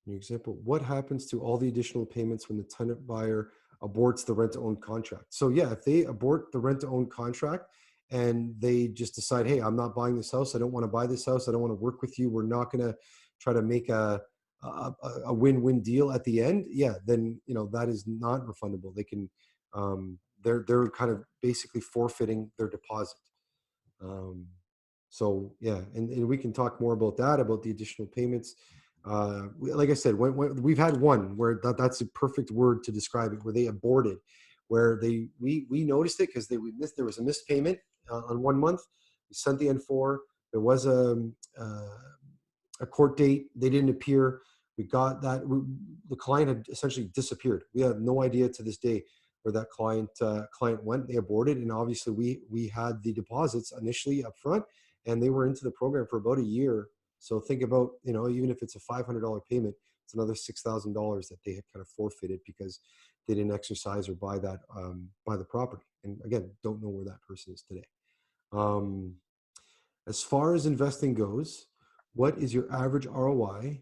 New example, what happens to all the additional payments when the tenant buyer aborts the rent-to-own contract? So yeah, if they abort the rent-to-own contract and they just decide, hey, I'm not buying this house, I don't want to buy this house, I don't want to work with you, we're not going to try to make a win-win deal at the end, yeah, then that is not refundable. They can they're kind of basically forfeiting their deposit. So yeah, and we can talk more about that, about the additional payments. Like I said, when we've had one where that's a perfect word to describe it, where they aborted, where we noticed it because there was a missed payment on 1 month. We sent the N4. There was a court date. They didn't appear. We got that. The client had essentially disappeared. We have no idea to this day where that client went. They aborted, and obviously we had the deposits initially up front, and they were into the program for about a year. So think about, even if it's a $500 payment, it's another $6,000 that they had kind of forfeited because they didn't exercise or buy the property. And again, don't know where that person is today. As far as investing goes, what is your average ROI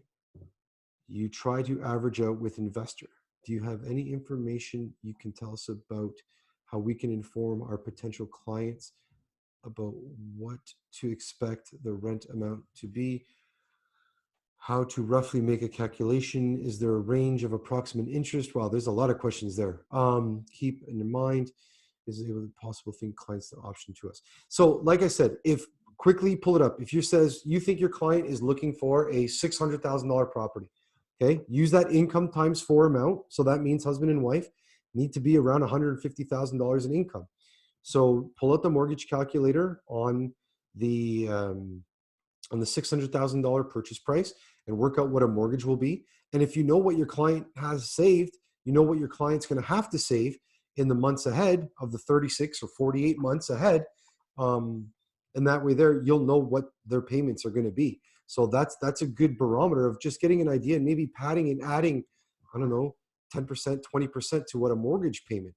you try to average out with investor? Do you have any information you can tell us about how we can inform our potential clients about what to expect the rent amount to be? How to roughly make a calculation? Is there a range of approximate interest? Wow, there's a lot of questions there. Keep in mind, is it a possible thing clients the option to us? So like I said, if quickly pull it up, if you think your client is looking for a $600,000 property, okay, use that income times 4 amount. So that means husband and wife need to be around $150,000 in income. So pull out the mortgage calculator on the $600,000 purchase price and work out what a mortgage will be. And if you know what your client has saved, you know what your client's going to have to save in the months ahead of the 36 or 48 months ahead. And that way you'll know what their payments are going to be. So that's a good barometer of just getting an idea and maybe padding and adding, I don't know, 10%, 20% to what a mortgage payment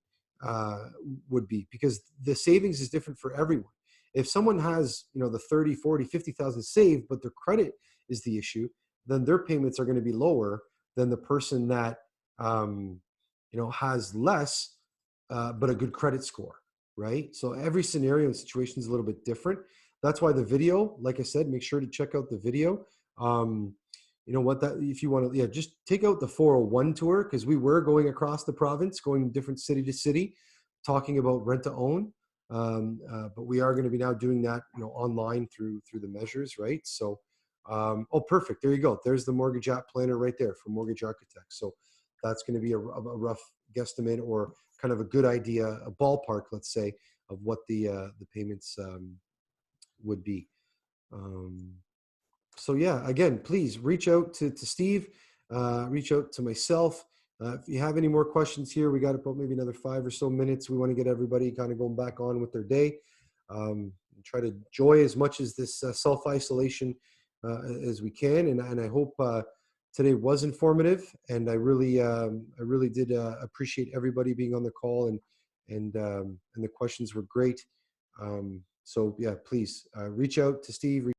would be, because the savings is different for everyone. If someone has, the 30, 40, 50,000 saved, but their credit is the issue, then their payments are going to be lower than the person that, has less, but a good credit score, right? So every scenario and situation is a little bit different. That's why the video, like I said, make sure to check out the video. If you want to, just take out the 401 tour, because we were going across the province, going different city to city, talking about rent to own. But we are going to be now doing that, online through the measures, right? So, perfect. There you go. There's the mortgage app planner right there for Mortgage Architect. So that's going to be a rough guesstimate, or kind of a good idea, a ballpark, let's say, of what the payments would be. So yeah, again, please reach out to Steve, reach out to myself. If you have any more questions here, we got about maybe another 5 or so minutes. We want to get everybody kind of going back on with their day. Try to enjoy as much as this self-isolation as we can. And I hope today was informative. And I really did appreciate everybody being on the call, and the questions were great. So yeah, please reach out to Steve.